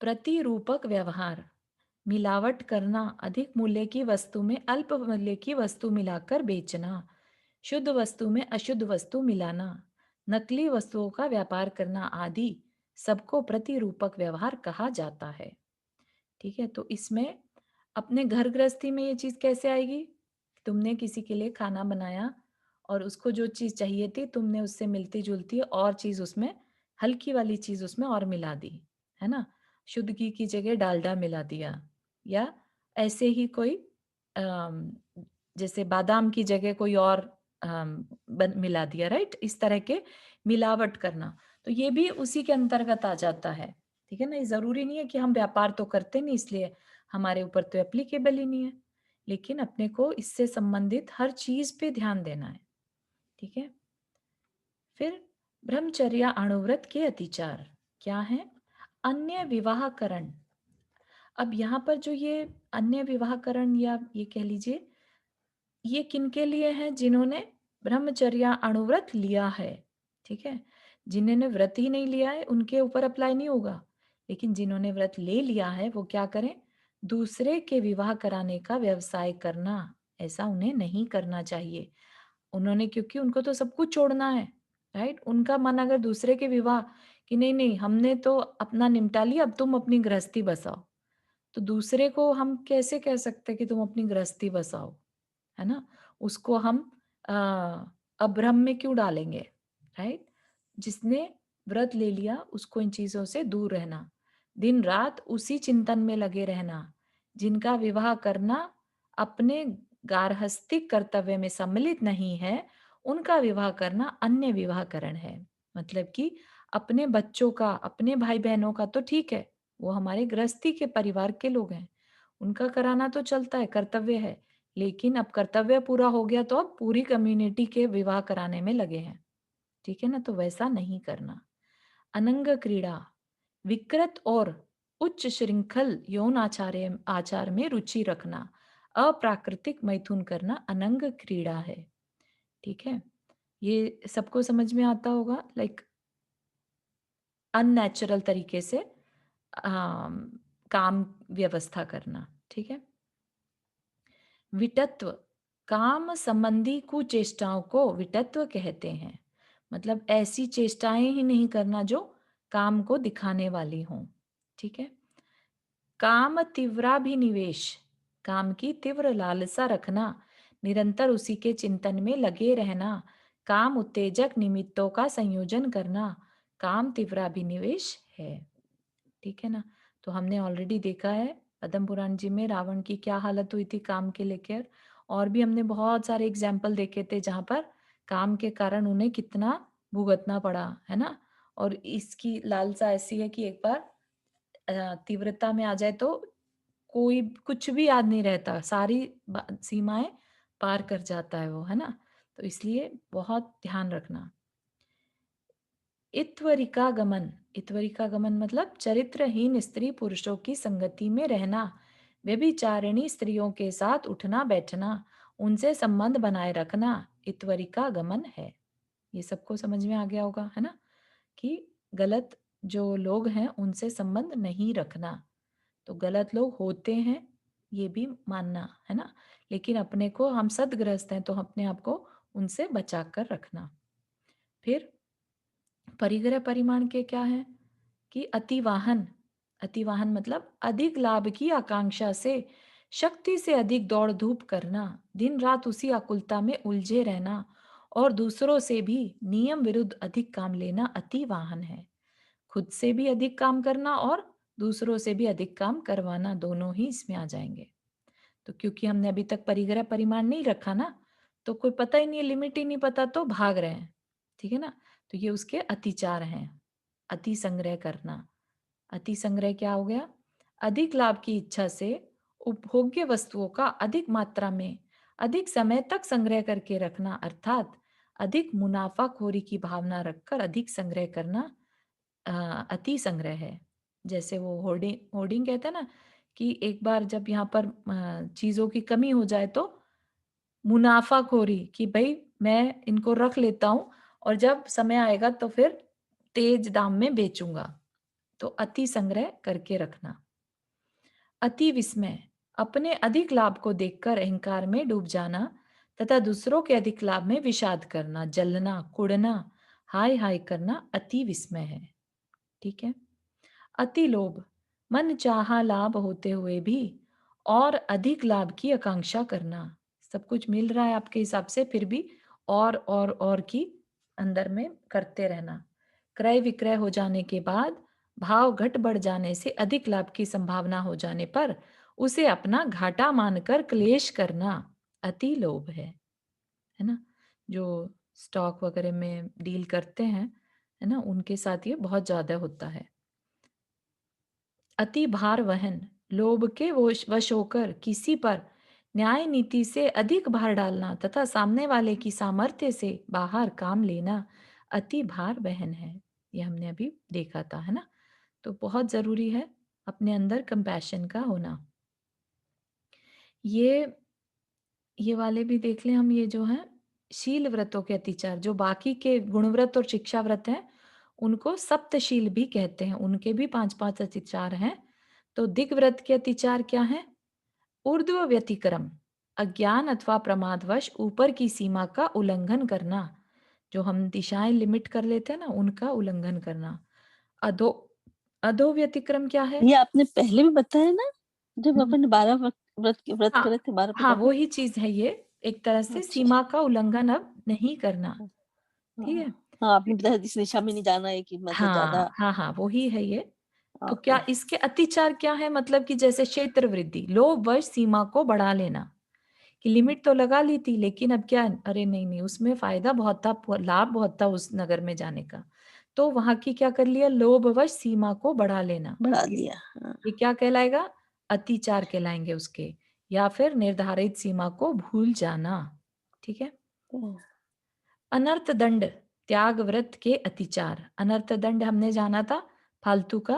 A: प्रतिरूपक व्यवहार, मिलावट करना, अधिक मूल्य की वस्तु में अल्प मूल्य की वस्तु मिलाकर बेचना, शुद्ध वस्तु में अशुद्ध वस्तु मिलाना, नकली वस्तुओं का व्यापार करना आदि सबको प्रतिरूपक व्यवहार कहा जाता है। ठीक है, तो इसमें अपने घर गृहस्थी में ये चीज़ कैसे आएगी? तुमने किसी के लिए खाना बनाया और उसको जो चीज़ चाहिए थी, तुमने उससे मिलती-जुलती और चीज़ उसमें, हल्की वाली चीज़ उसमें और मिला दी, है ना? शुद्ध घी की जगह डालडा मिला दिया, या ऐसे ही कोई अम, जैसे बादाम की जगह कोई और बन मिला दिया, राइट? इस तरह के मिलावट करना, तो ये भी उसी के अंतर्गत आ जाता है, ठीक है ना? ये ज़रूरी नहीं है कि हम व्यापार तो करते नहीं इसलिए हमारे ऊपर तो एप्लीकेबल ही नहीं है, लेकिन अपने को इससे संबंधित हर चीज़ पे ध्यान देना है, ठीक है? फिर ब्रह्मचर्या अणुव्रत के अतिचार क्या है? अन्य विवाहकरण। अब यहाँ पर जो ये अन्य विवाहकरण, या ये कह लीजिए, ये किनके लिए है? जिन्होंने ब्रह्मचर्या अणुव्रत लिया है, ठीक है? जिन्होंने व्रत ही नहीं लिया है उनके ऊपर अप्लाई नहीं होगा, लेकिन जिन्होंने व्रत ले लिया है वो क्या करें? दूसरे के विवाह कराने का व्यवसाय करना, ऐसा उन्हें नहीं करना चाहिए। उन्होंने, क्योंकि उनको तो सब कुछ छोड़ना है, राइट? उनका मन अगर दूसरे के विवाह, कि नहीं नहीं हमने तो अपना निपटा लिया, अब तुम अपनी गृहस्थी बसाओ, तो दूसरे को हम कैसे कह सकते हैं कि तुम अपनी गृहस्थी बसाओ, है ना? उसको हम अ, अभ्रम में क्यों डालेंगे, राइट? जिसने व्रत ले लिया उसको इन चीज़ों से दूर रहना, दिन-रात उसी चिंतन में लगे रहना, जिनका विवाह करना अपने गार्हस्थ्यिक कर्तव्य में सम्मिलित नहीं है, उनका विवाह करना अन्य विवाहकरण है। मतलब कि अपने बच्चों का, अपने भाई-बहनों का तो ठीक है, वो हमारे गृहस्थी के परिवार के लोग हैं, उनका कराना तो चलता है, कर्तव्य है। लेकिन अब कर्तव्य पूरा हो गया तो अब पूरी कम्युनिटी के विवाह कराने में लगे हैं, ठीक है ना? तो वैसा नहीं करना। अनंग क्रीड़ा, विकृत और उच्च श्रृंखल यौन आचार में रुचि रखना, अप्राकृतिक मैथुन करना अनंग क्रीड़ा है, ठीक है? ये सबको समझ में आता होगा, लाइक अननेचुरल तरीके से काम व्यवस्था करना, ठीक है? विटत्व, काम संबंधी कुचेष्टाओं को विटत्व कहते हैं। मतलब ऐसी चेष्टाएं ही नहीं करना जो काम को दिखाने वाली हों, ठीक है? काम तीव्राभिनिवेश, काम की तीव्र लालसा रखना, निरंतर उसी के चिंतन में लगे रहना, काम उत्तेजक निमित्तों का संयोजन करना, काम तीव्राभिनिवेश है, ठीक है ना? तो हमने ऑलरेडी देखा है पद्म पुराण जी में रावण की क्या हालत हुई थी काम के लेकर, और भी हमने बहुत सारे एग्जाम्पल देखे थे जहां पर काम के कारण उन्हें कितना भुगतना पड़ा, है ना? और इसकी लालसा ऐसी है कि एक बार तीव्रता में आ जाए तो कोई कुछ भी याद नहीं रहता, सारी सीमाएं पार कर जाता है वो, है ना? तो इसलिए बहुत ध्यान रखना। इत्वरिका गमन, इत्वरिका गमन मतलब चरित्रहीन स्त्री पुरुषों की संगति में रहना, व्यभिचारिणी स्त्रियों के साथ उठना बैठना, उनसे संबंध बनाए रखना, इत्वरिका गमन है। ये सबको समझ में आ गया होगा, है ना? कि गलत जो लोग हैं उनसे संबंध नहीं रखना। तो गलत लोग होते हैं, ये भी मानना, है ना? लेकिन अपने को, हम सदगृहस्थ हैं तो अपने आप को उनसे बचा कर रखना। फिर परिग्रह परिमाण के क्या है? कि अतिवाहन, अतिवाहन मतलब अधिक लाभ की आकांक्षा से शक्ति से अधिक दौड़ धूप करना, दिन रात उसी आकुलता में उलझे रहना और दूसरों से भी नियम विरुद्ध अधिक काम लेना अतिवाहन है। खुद से भी अधिक काम करना और दूसरों से भी अधिक काम करवाना, दोनों ही इसमें आ जाएंगे। तो क्योंकि हमने अभी तक परिग्रह परिमाण नहीं रखा ना, तो कोई पता ही नहीं है, लिमिट ही नहीं पता, तो भाग रहे हैं। ठीक है ना? तो ये उसके अतिचार हैं। अति संग्रह करना। अति संग्रह क्या हो गया? अधिक लाभ की इच्छा से उपभोग्य वस्तुओं का अधिक मात्रा में अधिक समय तक संग्रह करके रखना, अर्थात अधिक मुनाफाखोरी की भावना रखकर अधिक संग्रह करना अ, अति संग्रह है। जैसे वो होर्डिंग होर्डिंग कहते हैं ना, कि एक बार जब यहाँ पर चीज़ों की कमी हो जाए तो मुनाफाखोरी, कि भई मैं इनको रख लेता हूँ और जब समय आएगा तो फिर तेज दाम में बेचूँगा। तो अति संग्रह करके रखना। अति विस्मय, अपने अधिक लाभ को देखकर अहंकार में डूब जाना तथा दूसरों के अधिक लाभ में विषाद करना, जलना, कुढ़ना, हाय हाय करना अति विस्मय है। ठीक है? अति लोभ, मन चाहा लाभ होते हुए भी और अधिक लाभ की आकांक्षा करना। सब कुछ मिल रहा है आपके हिसाब से, फिर भी और की अंदर में करते रहना। क्रय विक्रय हो जाने के बाद भाव घट बढ़ जाने से अधिक लाभ की संभावना हो जाने पर उसे अपना घाटा मानकर क्लेश करना अति लोभ है ना? जो स्टॉक वगैरह में डील करते हैं, है ना, उनके साथ ये बहुत ज्यादा होता है। अति भार वहन, लोभ के वश होकर किसी पर न्याय नीति से अधिक भार डालना तथा सामने वाले की सामर्थ्य से बाहर काम लेना अति भार वहन है। ये हमने अभी देखा था, है ना? तो बहुत जरूरी है अपने अंदर कंपैशन का होना। ये ये वाले भी देख लें हम, ये जो है शील व्रतों के अतिचार, जो बाकी के गुणव्रत और शिक्षा व्रत हैं उनको सप्तशील भी कहते हैं, उनके भी 5-5 अतिचार हैं। तो दिग्व्रत के अतिचार क्या है? ऊर्ध्व व्यतिक्रम, अज्ञान अथवा प्रमादवश ऊपर की सीमा का उल्लंघन करना, जो हम दिशाएं लिमिट कर लेते हैं ना, उनका उल्लंघन करना। अधो अधो व्यतिक्रम क्या है?
C: ये आपने पहले भी बताया ना, जब
A: हम्म,
C: अपन 12 व्रत
A: हाँ
C: करे थे, 12
A: हाँ,
C: प्रकार के।
A: वो ही चीज है ये। एक तरह से
C: अच्छा।
A: सीमा का उल्लंघन अब नहीं करना।
C: हाँ,
A: ठीक
C: हाँ।
A: है?
C: हाँ, आपने बताया इस दिशा में नहीं जाना है कि मतलब
A: हाँ
C: ज़्यादा।
A: हाँ हाँ, वो ही है ये। तो
C: ओके।
A: क्या इसके अतिचार क्या है? मतलब कि जैसे क्षेत्र वृद्धि, लोभ वश सीमा को बढ़ा लेना, कि लिमिट तो लगा ली थी लेकिन अब क्या, अरे नहीं नहीं, उसमें फायदा बहुत था, लाभ बहुत था उस नगर में जाने का, तो वहां की क्या कर लिया, लोभवश सीमा को बढ़ा लेना।
C: बढ़ा दिया। हाँ।
A: ये क्या कहलाएगा? अतिचार कहलाएंगे उसके। या फिर निर्धारित सीमा को भूल जाना। ठीक है?
C: तो
A: अनर्थ दंड, त्याग व्रत के अतिचार। अनर्थ दंड हमने जाना था, फालतू का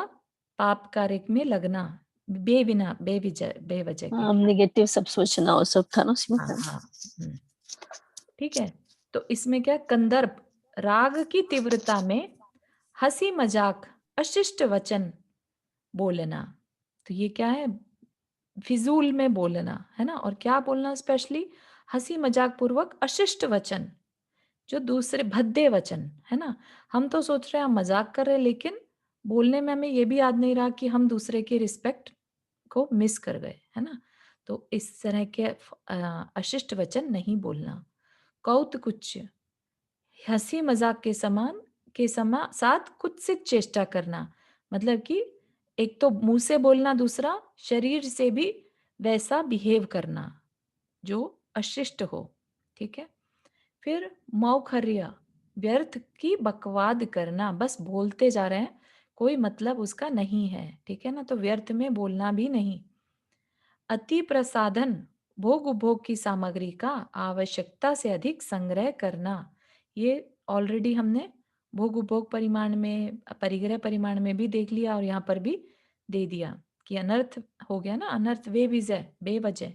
A: पाप कार्य में लगना, बेविना बेविजय बेवजह के।
C: हाँ, नेगेटिव सब सोचना और सब था ना उसमें।
A: हाँ हाँ। ठीक है? तो इसमें क्या, कंदर्प, राग की तीव्रता में हंसी मजाक अशिष्ट वचन बोलना। तो ये क्या है? फिजूल में बोलना, है ना? और क्या बोलना? स्पेशली हंसी मजाक पूर्वक अशिष्ट वचन, जो दूसरे भद्दे वचन, है ना? हम तो सोच रहे हैं हम मजाक कर रहे हैं, लेकिन बोलने में हमें ये भी याद नहीं रहा कि हम दूसरे की रिस्पेक्ट को मिस कर गए, है ना? तो इस तरह के अशिष्ट वचन नहीं बोलना। कौत कुछ, हंसी मजाक के समान के समा साथ कुत्सित चेष्टा करना, मतलब कि एक तो मुंह से बोलना, दूसरा शरीर से भी वैसा बिहेव करना जो अशिष्ट हो। ठीक है? फिर मौखर्य, व्यर्थ की बकवाद करना, बस बोलते जा रहे हैं, कोई मतलब उसका नहीं है। ठीक है ना? तो व्यर्थ में बोलना भी नहीं। अति प्रसाधन, भोग उपभोग की सामग्री का आवश्यकता से अधिक संग्रह करना। ये ऑलरेडी हमने भोग उपभोग परिमाण में, परिग्रह परिमाण में भी देख लिया और यहाँ पर भी दे दिया कि अनर्थ हो गया ना, अनर्थ वे विजय बेवजह।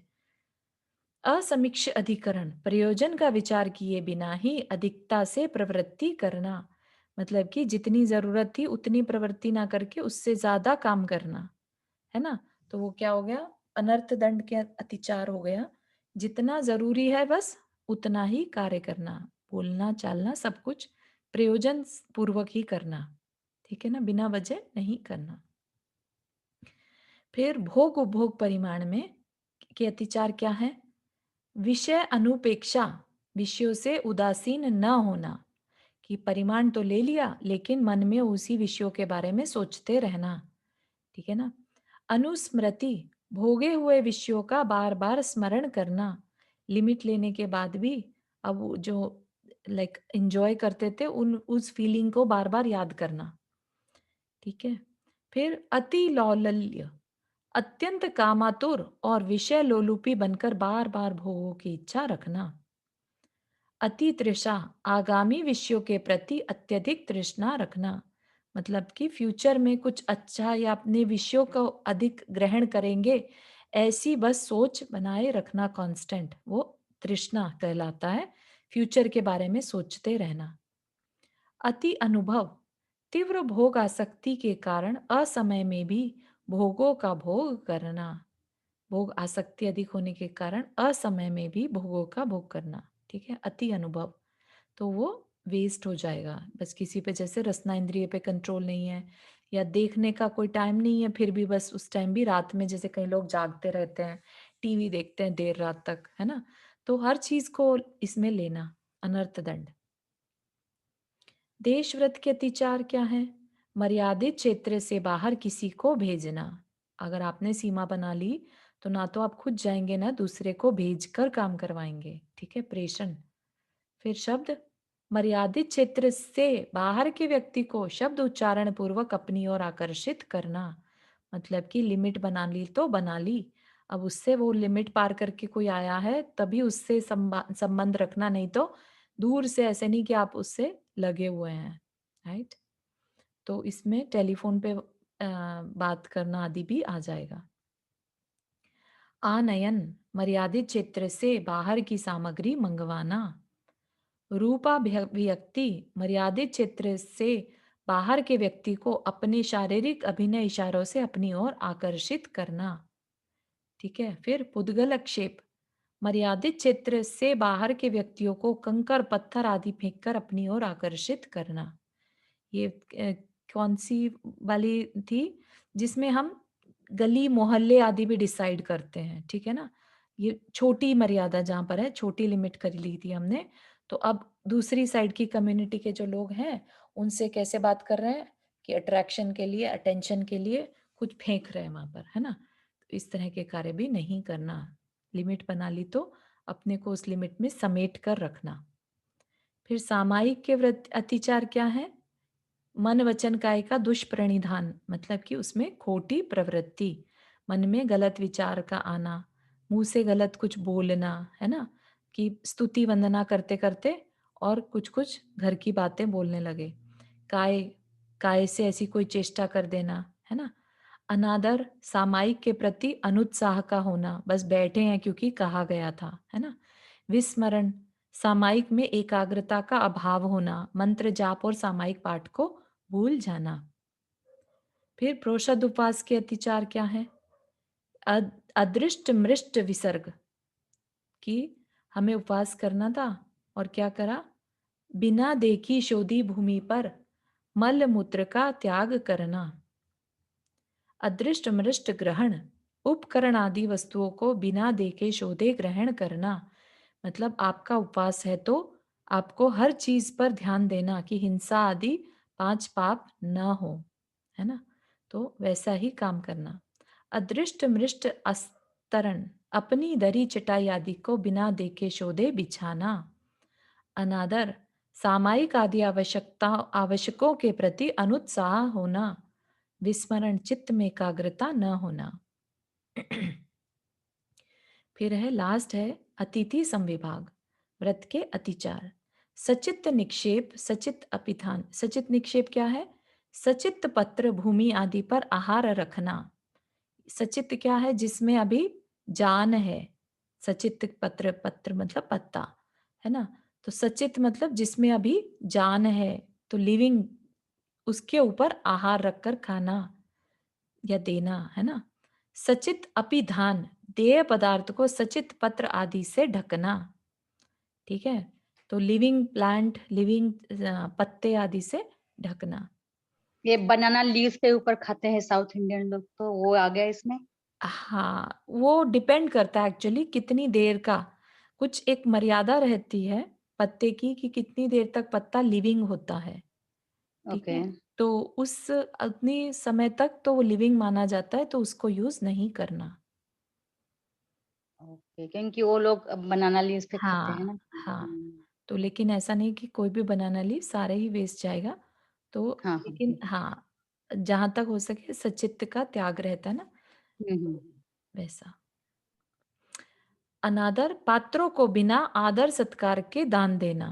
A: असमीक्ष अधिकरण, प्रयोजन का विचार किए बिना ही अधिकता से प्रवृत्ति करना, मतलब कि जितनी जरूरत थी उतनी प्रवृत्ति ना करके उससे ज्यादा काम करना, है ना? तो वो क्या हो गया? अनर्थ दंड के अतिचार हो गया। जितना जरूरी है बस उतना ही कार्य करना, बोलना चालना सब कुछ प्रयोजन पूर्वक ही करना। ठीक है ना? बिना वजह नहीं करना। फिर भोग उपभोग परिमाण में के अतिचार क्या है? विषय अनुपेक्षा, विषयों से उदासीन न होना, कि परिमाण तो ले लिया लेकिन मन में उसी विषयों के बारे में सोचते रहना, ठीक है ना? अनुस्मृति, भोगे हुए विषयों का बार-बार स्मरण करना, लिमिट लेने के बाद भी अब वो जो लाइक एन्जॉय करते थे उन उस फीलिंग को बार-बार याद करना, ठीक है? फिर अति लौलल्य, अत्यंत कामातुर और विषय लोलुपी बनकर बार-बार भोगों की इच्छा रखना। अति तृषा, आगामी विषयों के प्रति अत्यधिक तृष्णा रखना, मतलब कि फ्यूचर में कुछ अच्छा या अपने विषयों को अधिक ग्रहण करेंगे, ऐसी बस सोच बनाए रखना कांस्टेंट, वो तृष्णा कहलाता है। फ्यूचर के बारे में सोचते रहना। अति अनुभव, तीव्र भोग आसक्ति के कारण असमय में भी भोगों का भोग करना। भोग आसक्ति अधिक होने के कारण असमय में भी भोगों का भोग करना, ठीक है? अति अनुभव, तो वो वेस्ट हो जाएगा। बस किसी पे जैसे रसना इंद्रिय पे कंट्रोल नहीं है या देखने का कोई टाइम नहीं है, फिर भी बस उस टाइम भी रात में जैसे कई लोग जागते रहते हैं, टीवी देखते हैं देर रात तक, है ना? तो हर चीज को इसमें लेना, अनर्थ दंड। देश व्रत के अतिचार क्या है? मर्यादित क्षेत्र से बाहर किसी को भेजना। अगर आपने सीमा बना ली तो ना तो आप खुद जाएंगे ना दूसरे को भेजकर काम करवाएंगे, ठीक है? प्रेषण। फिर शब्द, मर्यादित क्षेत्र से बाहर के व्यक्ति को शब्द उच्चारण पूर्वक अपनी ओर आकर्षित करना, मतलब कि लिमिट बना ली तो बना ली, अब उससे वो लिमिट पार करके कोई आया है तभी उससे संबंध रखना, नहीं तो दूर से, ऐसे नहीं कि आप उससे लगे हुए हैं, राइट? तो इसमें टेलीफोन पे बात करना आदि भी आ जाएगा। आनयन, मर्यादित क्षेत्र से बाहर की सामग्री मंगवाना। रूपाभिव्यक्ति, मर्यादित क्षेत्र से बाहर के व्यक्ति को अपने शारीरिक अभिनय इशारों से अपनी ओर आकर्षित करना, ठीक है? फिर पुद्गलक्षेप, मर्यादित क्षेत्र से बाहर के व्यक्तियों को कंकर पत्थर आदि फेंककर अपनी ओर आकर्षित करना। ये कौन सी वाली थी? जिसमें हम गली मोहल्ले आदि भी डिसाइड करते हैं, ठीक है ना? ये छोटी मर्यादा जहाँ पर है, छोटी लिमिट कर ली थी हमने। तो अब दूसरी साइड की कम्युनिटी के जो लोग हैं, उनसे कैसे बात कर रहे हैं कि अट्रैक्शन के लिए, अटेंशन के लिए कुछ फेंक रहे हैं वहाँ पर, है ना? तो इस तरह के कार्य भी नहीं करना। लिमिट बना ली तो अपने को उस लिमिट में समेट कर रखना। फिर सामायिक के व्रत अतिचार क्या है? मन वचन काय का दुष्प्रणिधान, मतलब कि उसमें खोटी प्रवृत्ति, मन में गलत विचार का आना, मुंह से गलत कुछ बोलना, है ना? कि स्तुति वंदना करते करते और कुछ कुछ घर की बातें बोलने लगे। काय, काय से ऐसी कोई चेष्टा कर देना, है ना? अनादर, सामायिक के प्रति अनुत्साह का होना, बस बैठे हैं क्योंकि कहा गया था, है ना? विस्मरण, सामायिक में एकाग्रता का अभाव होना, मंत्र जाप और सामायिक पाठ को भूल जाना। फिर प्रोषद उपवास के अतिचार क्या है? अदृष्ट मृष्ट विसर्ग, कि हमें उपवास करना था और क्या करा? बिना देखी शोधी भूमि पर मल मूत्र का त्याग करना। अदृष्ट मृष्ट ग्रहण, उपकरण आदि वस्तुओं को बिना देखे शोधे ग्रहण करना, मतलब आपका उपवास है तो आपको हर चीज पर ध्यान देना कि हिंसा आदि 5 पाप न हो, है ना? तो वैसा ही काम करना। अदृष्ट मृष्ट अस्तरण, अपनी दरी चटाई आदि को बिना देखे शोधे बिछाना। अनादर, सामायिक आदि आवश्यकों के प्रति अनुत्साह होना। विस्मरण, चित्त में एकाग्रता न होना। फिर है लास्ट है अतिथि संविभाग, व्रत के अतिचार। सचित्त निक्षेप, सचित अपिधान। सचित निक्षेप क्या है? सचित पत्र भूमि आदि पर आहार रखना। सचित क्या है? जिसमें अभी जान है। सचित पत्र, पत्र मतलब पत्ता, है ना? तो सचित मतलब जिसमें अभी जान है, तो लिविंग, उसके ऊपर आहार रखकर खाना या देना, है ना? सचित अपिधान, देय पदार्थ को सचित पत्र आदि से ढकना, ठीक है? तो लिविंग प्लांट, लिविंग पत्ते आदि से ढकना।
B: ये बनाना लीव्स के ऊपर खाते हैं साउथ इंडियन लोग, तो वो आ गया इसमें।
A: हाँ, वो डिपेंड करता है एक्चुअली कितनी देर का, कुछ एक मर्यादा रहती है पत्ते की कि कितनी देर तक पत्ता लिविंग होता है, ठीक
B: ओके।
A: है? तो उस उतनी समय तक तो वो लिविंग माना जाता है, तो उसको यूज़ नहीं करना।
B: ओके, क्योंकि वो लोग बनाना लीव्स पे खाते हैं
A: हाँ,
B: ना।
A: हाँ। तो लेकिन ऐसा नहीं कि कोई भी बनाना लीफ सारे ही वेस्ट जाएगा। तो
B: हाँ, हाँ।
A: लेकिन हाँ, जहाँ तक हो सके सचित्त का त्याग रहता है ना,
B: हुँ, हुँ।
A: वैसा। अनादर पात्रों को बिना आदर सत्कार के दान देना।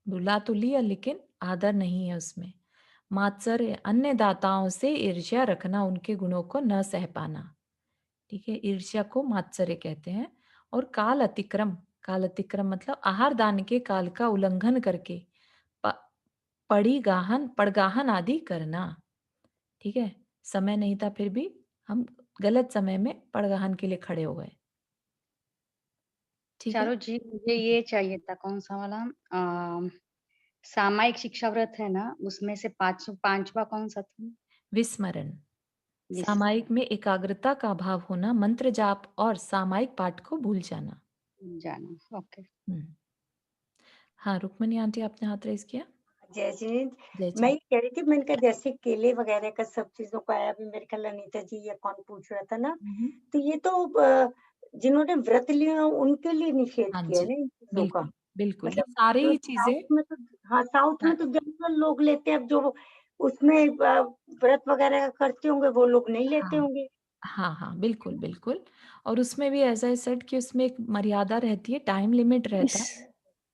A: बुला तो लिया लेकिन आदर नहीं है उसमें। मात्सर्य अन्य दाताओं से ईर्ष्या रखना, उनके गुणों को न सह पाना। ठीक है, ईर्ष्या को मात्सर्य कहते हैं। और काल अतिक्रम मतलब आहार दान के काल का उल्लंघन करके प- पड़गाहन आदि करना। ठीक है, समय नहीं था फिर भी हम गलत समय में पड़गाहन के लिए खड़े हो गए। ठीक है।
B: चारों जी, मुझे ये चाहिए था कौन-सा वाला सामायिक शिक्षा व्रत है ना, उसमें से 5वां कौन-सा था?
A: विस्मरण,
B: विस
A: सामायिक में एकाग्रता का अभाव होना, मंत्र जाप और सामायिक पाठ को भूल जाना।
B: जाना, ओके।
A: हम्म। हाँ, रुक्मणी आंटी आपने हाथ रेज किया।
D: जय श्री।
A: जय
D: मैं
A: जी।
D: ये कह रही थी, मैंने कहा जैसे केले वगैरह का सब चीजों का आया, अभी मेरे ख्याल अनीता जी या कौन पूछ रहा था ना,
A: हम्म।
D: तो ये तो जिन्होंने व्रत लिया उनके लिए निषेध
A: हाँ
D: किया
A: जी,
D: ना इन चीजों का।
A: बिल्कुल बिल्कुल, ये
D: मतलब
A: सारी
D: जो
A: ही
D: साउथ
A: चीजें।
D: में तो, हाँ साउथ
A: हाँ
D: में तो जनरल लोग लेते हैं, अब जो उसमें व्रत वगैरह करते होंगे वो लोग नहीं लेते
A: हाँ
D: होंगे।
A: हाँ हाँ, बिल्कुल बिल्कुल। और उसमें भी ऐसा है सेट कि उसमें एक मर्यादा रहती है, टाइम लिमिट
C: इस
A: रहता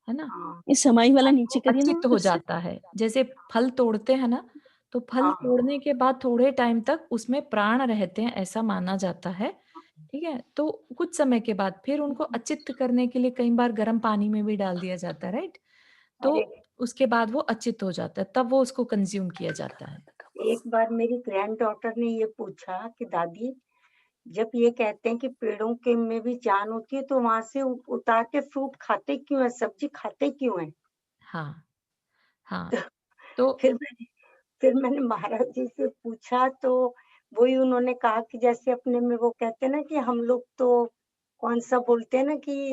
A: है ना।
D: हाँ
C: इस समाई वाला
A: वो
C: नीचे करिए ना
A: अचित हो
C: फिर से।
A: जाता है, जैसे फल तोड़ते हैं ना, तो फल
D: हाँ
A: तोड़ने के बाद थोड़े टाइम तक उसमें प्राण रहते हैं, ऐसा माना जाता है। ठीक है, तो कुछ समय के बाद फिर उनको अचित करने के लिए कई बार गर्म पानी में भी डाल दिया जाता है, राइट। तो
D: अरे
A: उसके बाद वो अचित हो जाता है, तब वो उसको कंज्यूम किया जाता है।
D: एक बार मेरी ग्रैंड डॉटर ने ये पूछा कि दादी, जब ये कहते हैं कि पेड़ों के में भी जान होती है तो वहां से उतार के फ्रूट खाते क्यों है, सब्जी खाते क्यों है?
A: हाँ हाँ। तो
D: फिर मैंने फिर मैंने महाराज जी से पूछा तो वही उन्होंने कहा कि जैसे अपने में वो कहते हैं ना कि हम लोग तो कौन सा बोलते हैं ना कि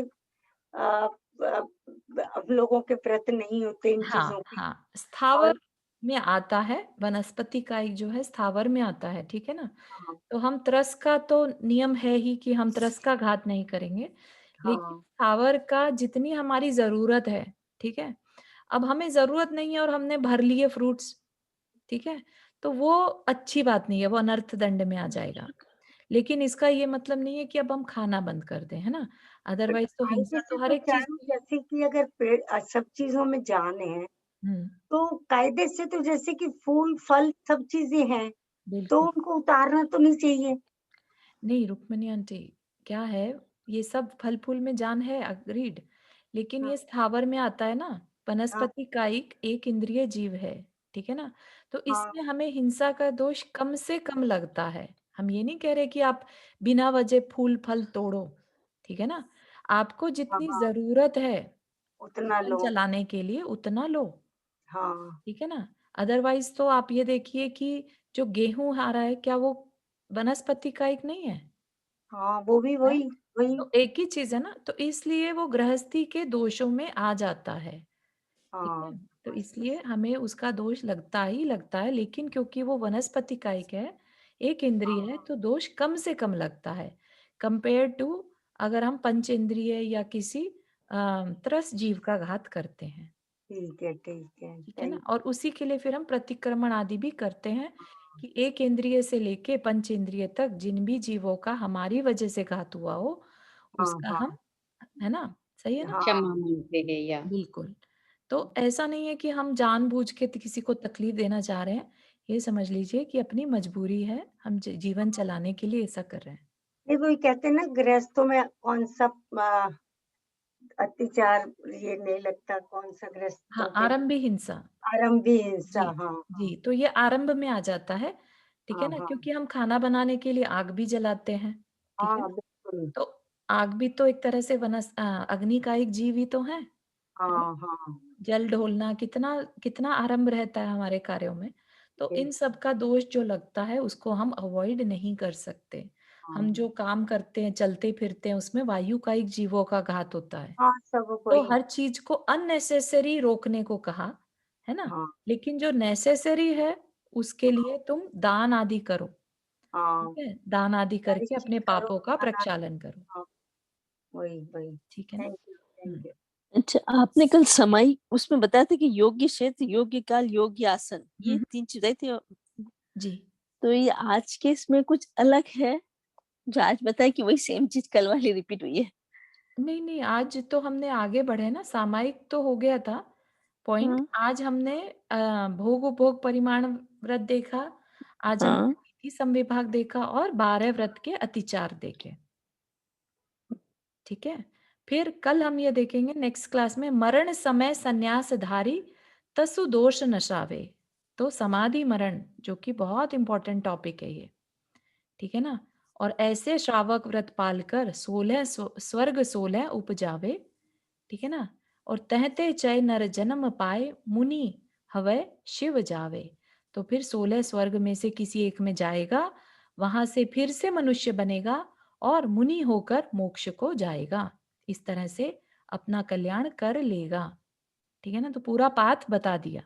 D: हम लोगों के व्रत नहीं होते इन
A: हाँ
D: चीजों के।
A: हाँ, स्थावर
D: और
A: में आता है, वनस्पति का एक जो है स्थावर में आता है, ठीक है ना।
D: हाँ
A: तो हम तरस का तो नियम है ही कि हम तरस का घात नहीं करेंगे, लेकिन
D: हाँ
A: स्थावर का जितनी हमारी जरूरत है, ठीक है। अब हमें जरूरत नहीं है और हमने भर लिए फ्रूट्स, ठीक है, तो वो अच्छी बात नहीं है, वो अनर्थ दंड में आ जाएगा। लेकिन इसका ये मतलब नहीं है कि अब हम खाना बंद कर दें, है ना।
D: बट
A: अदरवाइज तो
D: कायदे
A: हिंसा
D: से
A: तो हर
D: तो
A: एक चीज
D: चारों,
A: में।
D: जैसे कि अगर पेड़ सब चीजों में जान है
A: हम्म।
D: तो कायदे से तो जैसे कि फूल फल सब चीजें हैं तो
A: बिल्कुल।
D: उनको उतारना तो नहीं चाहिए।
A: नहीं रुक्मिणी आंटी, क्या है, ये सब फल फूल में जान है, अग्रीड। लेकिन
D: हाँ
A: ये स्थावर में आता है ना,
D: हाँ
A: वनस्पति का एक इंद्रिय जीव है, ठीक है ना। तो
D: हाँ
A: इसमें हमें हिंसा का दोष कम से कम लगता है। हम ये नहीं कह रहे कि आप बिना वजह फूल फल तोड़ो, ठीक है ना। आपको
D: हाँ
A: जितनी
D: हाँ,
A: जरूरत है
D: उतना
A: जीवन
D: लो।
A: चलाने के लिए उतना लो,
D: हाँ
A: ठीक है ना। अदरवाइज तो आप ये देखिए कि जो गेहूं आ रहा है, क्या वो वनस्पति का एक नहीं है?
D: हाँ, वो भी
A: है?
D: वही वही।
A: तो एक ही चीज है ना, तो इसलिए वो गृहस्थी के दोषों में आ जाता है, ठीक
D: हाँ
A: है। तो इसलिए हमें उसका दोष लगता ही लगता है, लेकिन क्योंकि वो वनस्पति का एक इंद्रिय है,
D: हाँ,
A: तो दोष कम से कम लगता है कंपेयर टू अगर हम पंच इंद्रिय या किसी त्रस जीव का घात करते हैं,
D: ठीक है,
A: ठीक है ना।
D: थैंक।
A: और उसी के लिए फिर हम प्रतिक्रमण आदि भी करते हैं कि एक इंद्रिय से लेके पंच इंद्रिय तक जिन भी जीवों का हमारी वजह से घात हुआ हो,
D: हाँ
A: उसका
D: हाँ
A: हम, है ना, सही है ना।
D: हाँ
B: क्षमा माँगते हैं या
A: बिल्कुल। तो ऐसा नहीं है कि हम जानबूझ के किसी को तकलीफ देना चाह रहे हैं। ये समझ लीजिए कि अपनी मजबूरी है, हम जीवन चलाने के लिए ऐसा कर रहे हैं।
D: ये वही कहते हैं ना, गृहस्थों में कौन सा अत्याचार ये नहीं लगता, कौन सा
A: हाँ,
D: गृहस्थों पे
A: आरंभी हिंसा।
D: आरंभी हिंसा।
A: जी,
D: हाँ हाँ
A: जी, तो ये आरंभ में आ जाता है, ठीक है
D: हाँ
A: ना,
D: हाँ
A: क्योंकि हम खाना बनाने के लिए आग भी जलाते हैं, ठीक है
D: हाँ
A: ना।
D: बिल्कुल।
A: तो आग भी तो एक तरह से अग्नि का एक जीव ही तो है ना?
D: हाँ हाँ
A: जल ढोलना कितना कितना आरंभ रहता है हमारे कार्यों में। तो इन
D: ठीक।
A: सब का दोष जो लगता है उसको हम अवॉइड नहीं कर सकते। हम
D: हाँ
A: जो काम करते हैं, चलते फिरते हैं, उसमें वायु का एक जीवों का घात होता है।
D: हाँ, सब
A: तो
D: वही।
A: हर चीज को अननेसेसरी रोकने को कहा, है ना।
D: हाँ
A: लेकिन जो नेसेसरी है उसके लिए तुम दान आदि करो,
D: हाँ
A: ठीक है? दान आदि करके
D: दारिशी
A: अपने
D: करो
A: पापों का
D: दान आदि
A: प्रक्षालन करो,
D: हाँ वही वही
A: ठीक है ना?
D: Thank you
A: hmm.
D: Thank you
C: अच्छा, आपने कल समय उसमें बताया था कि योग्य क्षेत्र, योग्य काल, योग्य आसन, ये
A: हुँ,
C: 3 चीज़ें थी।
A: जी।
C: तो ये आज के इसमें कुछ अलग है, जो आज बताया कि वही सेम चीज़ कल वाली रिपीट हुई है?
A: नहीं, नहीं, आज तो हमने आगे बढ़े ना, सामायिक तो हो गया था पॉइंट।
C: हाँ,
A: आज हमने भोग उपभोग परिमाण व्रत देखा, आज हमने
C: हाँ।
A: तिथि समविभाग देखा और 12 व्रत के अतिचार देखे, ठीक है? फिर कल हम ये देखेंगे नेक्स्ट क्लास में मरण समय संन्यासधारी तसु दोष नशावे। तो समाधि मरण जो कि बहुत इम्पोर्टेंट टॉपिक है ये, ठीक है ना? और ऐसे श्रावक व्रत पालकर 16 स्वर्ग 16 उपजावे, ठीक है ना? और तहते चय नर जन्म पाए मुनि हवै शिव जावे। तो फिर 16 स्वर्ग में से किसी एक में जाएगा, वहां से फिर से मनुष्य बनेगा और मुनि होकर मोक्ष को जाएगा। इस तरह से अपना कल्याण कर लेगा, ठीक है ना? तो पूरा पाथ बता दिया,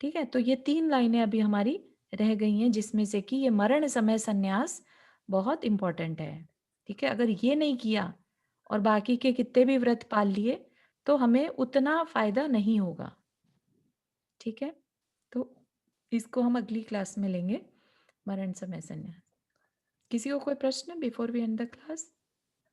A: ठीक है? तो ये 3 लाइनें अभी हमारी रह गई हैं जिसमें से कि ये मरण समय संन्यास बहुत इम्पोर्टेंट है, ठीक है? अगर ये नहीं किया और बाकी के कितने भी व्रत पाल लिए तो हमें उतना फायदा नहीं होगा, ठीक है? तो इसको हम अगली क्लास में लेंगे, मरण समय संन्यास। किसी को कोई प्रश्न before we end the class?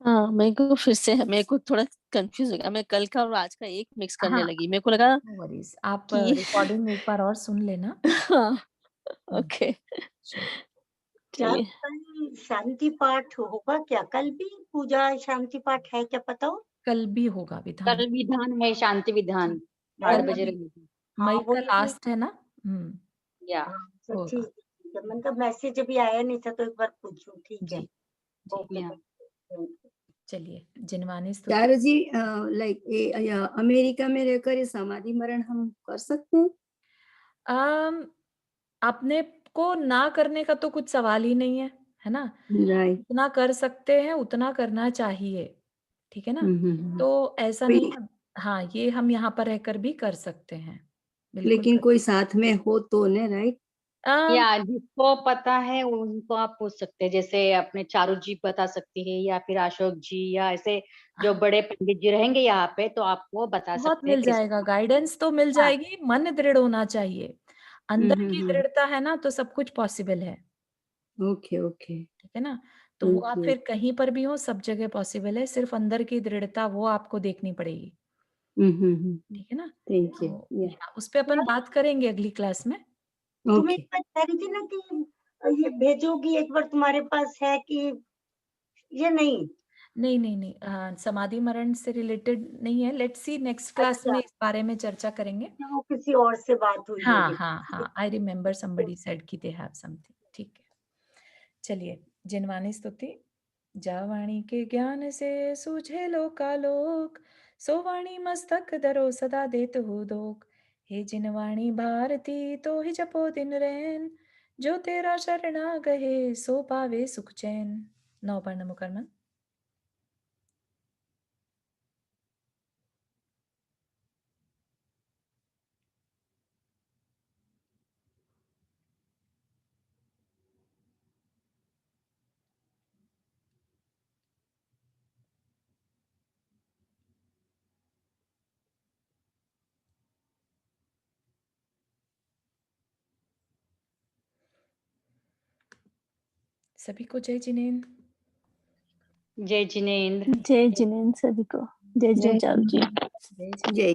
C: हाँ, मेरे को थोड़ा कन्फ्यूज़ हो गया। मैं कल का और आज का एक मिक्स करने
A: हाँ,
C: लगी। मेरे को लगा
A: नो वरीज़। आप
C: कि
A: रिकॉर्डिंग एक बार और सुन लेना।
C: हाँ,
A: हुँ,
C: ओके,
A: श्योर।
D: क्या
C: चलिए।
D: कल शांति पाठ होगा क्या कल भी पूजा शांति पाठ है क्या पता हो
A: कल भी होगा विधान।
B: कल विधान है, शांति विधान, 8
A: कल
D: अच्छा
B: बजे
A: अभी
B: रहेगी।
A: मई
D: हाँ
A: का
D: वही वही
A: लास्ट है ना? हुँ,
B: या
D: हाँ अच्छा
A: होगा।
D: ठीक है मैंने कहा मैसेज अभी आया नहीं था तो एक बार पूछूं ठीक है
A: जी, जी।
D: ओके
B: या
D: थैंक यू
A: चलिए, जिनवानी स्तुति।
E: चारू जी लाइक अमेरिका में रहकर ये समाधि मरण हम कर सकते हैं?
A: अम, अपने को ना करने का तो कुछ सवाल ही नहीं है ना?
E: राइट।
A: जितना कर सकते हैं उतना करना चाहिए, ठीक है ना?
E: हम्म।
A: तो ऐसा नहीं
E: कोई
A: है हाँ, ये हम यहाँ पर रहकर भी कर सकते हैं, बिल्कुल
E: लेकिन
A: कर
E: कोई साथ में हो तो ने राइट।
A: अम,
B: या जिसको पता है उनको आप पूछ सकते हैं, जैसे अपने चारू जी बता सकती है या फिर अशोक जी या ऐसे जो
A: हाँ,
B: बड़े पंडित जी रहेंगे यहाँ पे, तो आप वो बता
A: बहुत
B: सकते हैं
A: मिल
B: कैसे।
A: जाएगा, गाइडेंस तो मिल
B: हाँ
A: जाएगी, मन दृढ़ होना चाहिए। अंदर की
E: हम्म।
A: दृढ़ता है ना तो सब कुछ पॉसिबल है।
E: ओके ओके
A: ठीक है ना? तो वो
E: थैंक
A: आप
E: यू।
A: फिर कहीं पर भी हो, सब जगह पॉसिबल है, सिर्फ़ अंदर की दृढ़ता वो आपको देखनी पड़ेगी, ठीक है ना?
E: थैंक यू
A: तो
E: या
A: या उस पे अपन बात करेंगे अगली क्लास में।
D: तुम एक
E: ओके।
D: बार कह रही थी ना कि ये भेजोगी एक बार तुम्हारे पास है कि ये नहीं
A: नहीं, नहीं, नहीं समाधि मरण से रिलेटेड नहीं है, लेट्स सी नेक्स्ट क्लास
D: अच्छा
A: में इस बारे में चर्चा करेंगे।
D: वो किसी और से बात हुई
A: हाँ,
D: होगी
A: हाँ, हाँ, आई रिमेंबर समबडी सेड कि दे हैव समथिंग, ठीक है। चलिए, जिनवानी स्तुति। जा वाणी के ज्ञान से सूझे लोकालोक, सो वाणी मस्तक धरो सदा देत हो दोक। हे जिन वाणी भारती तो ही जपो दिन रैन, जो तेरा शरणा गहे सो पावे सुख चैन। नौवर्ण मुकरमन। सभी को जय जिनेन्द्र।
B: जय जिनेन्द्र।
C: जय जिनेन्द्र सभी को। जय
E: जय
C: चारू जी।
A: जय जिनेन्द्र।
E: जय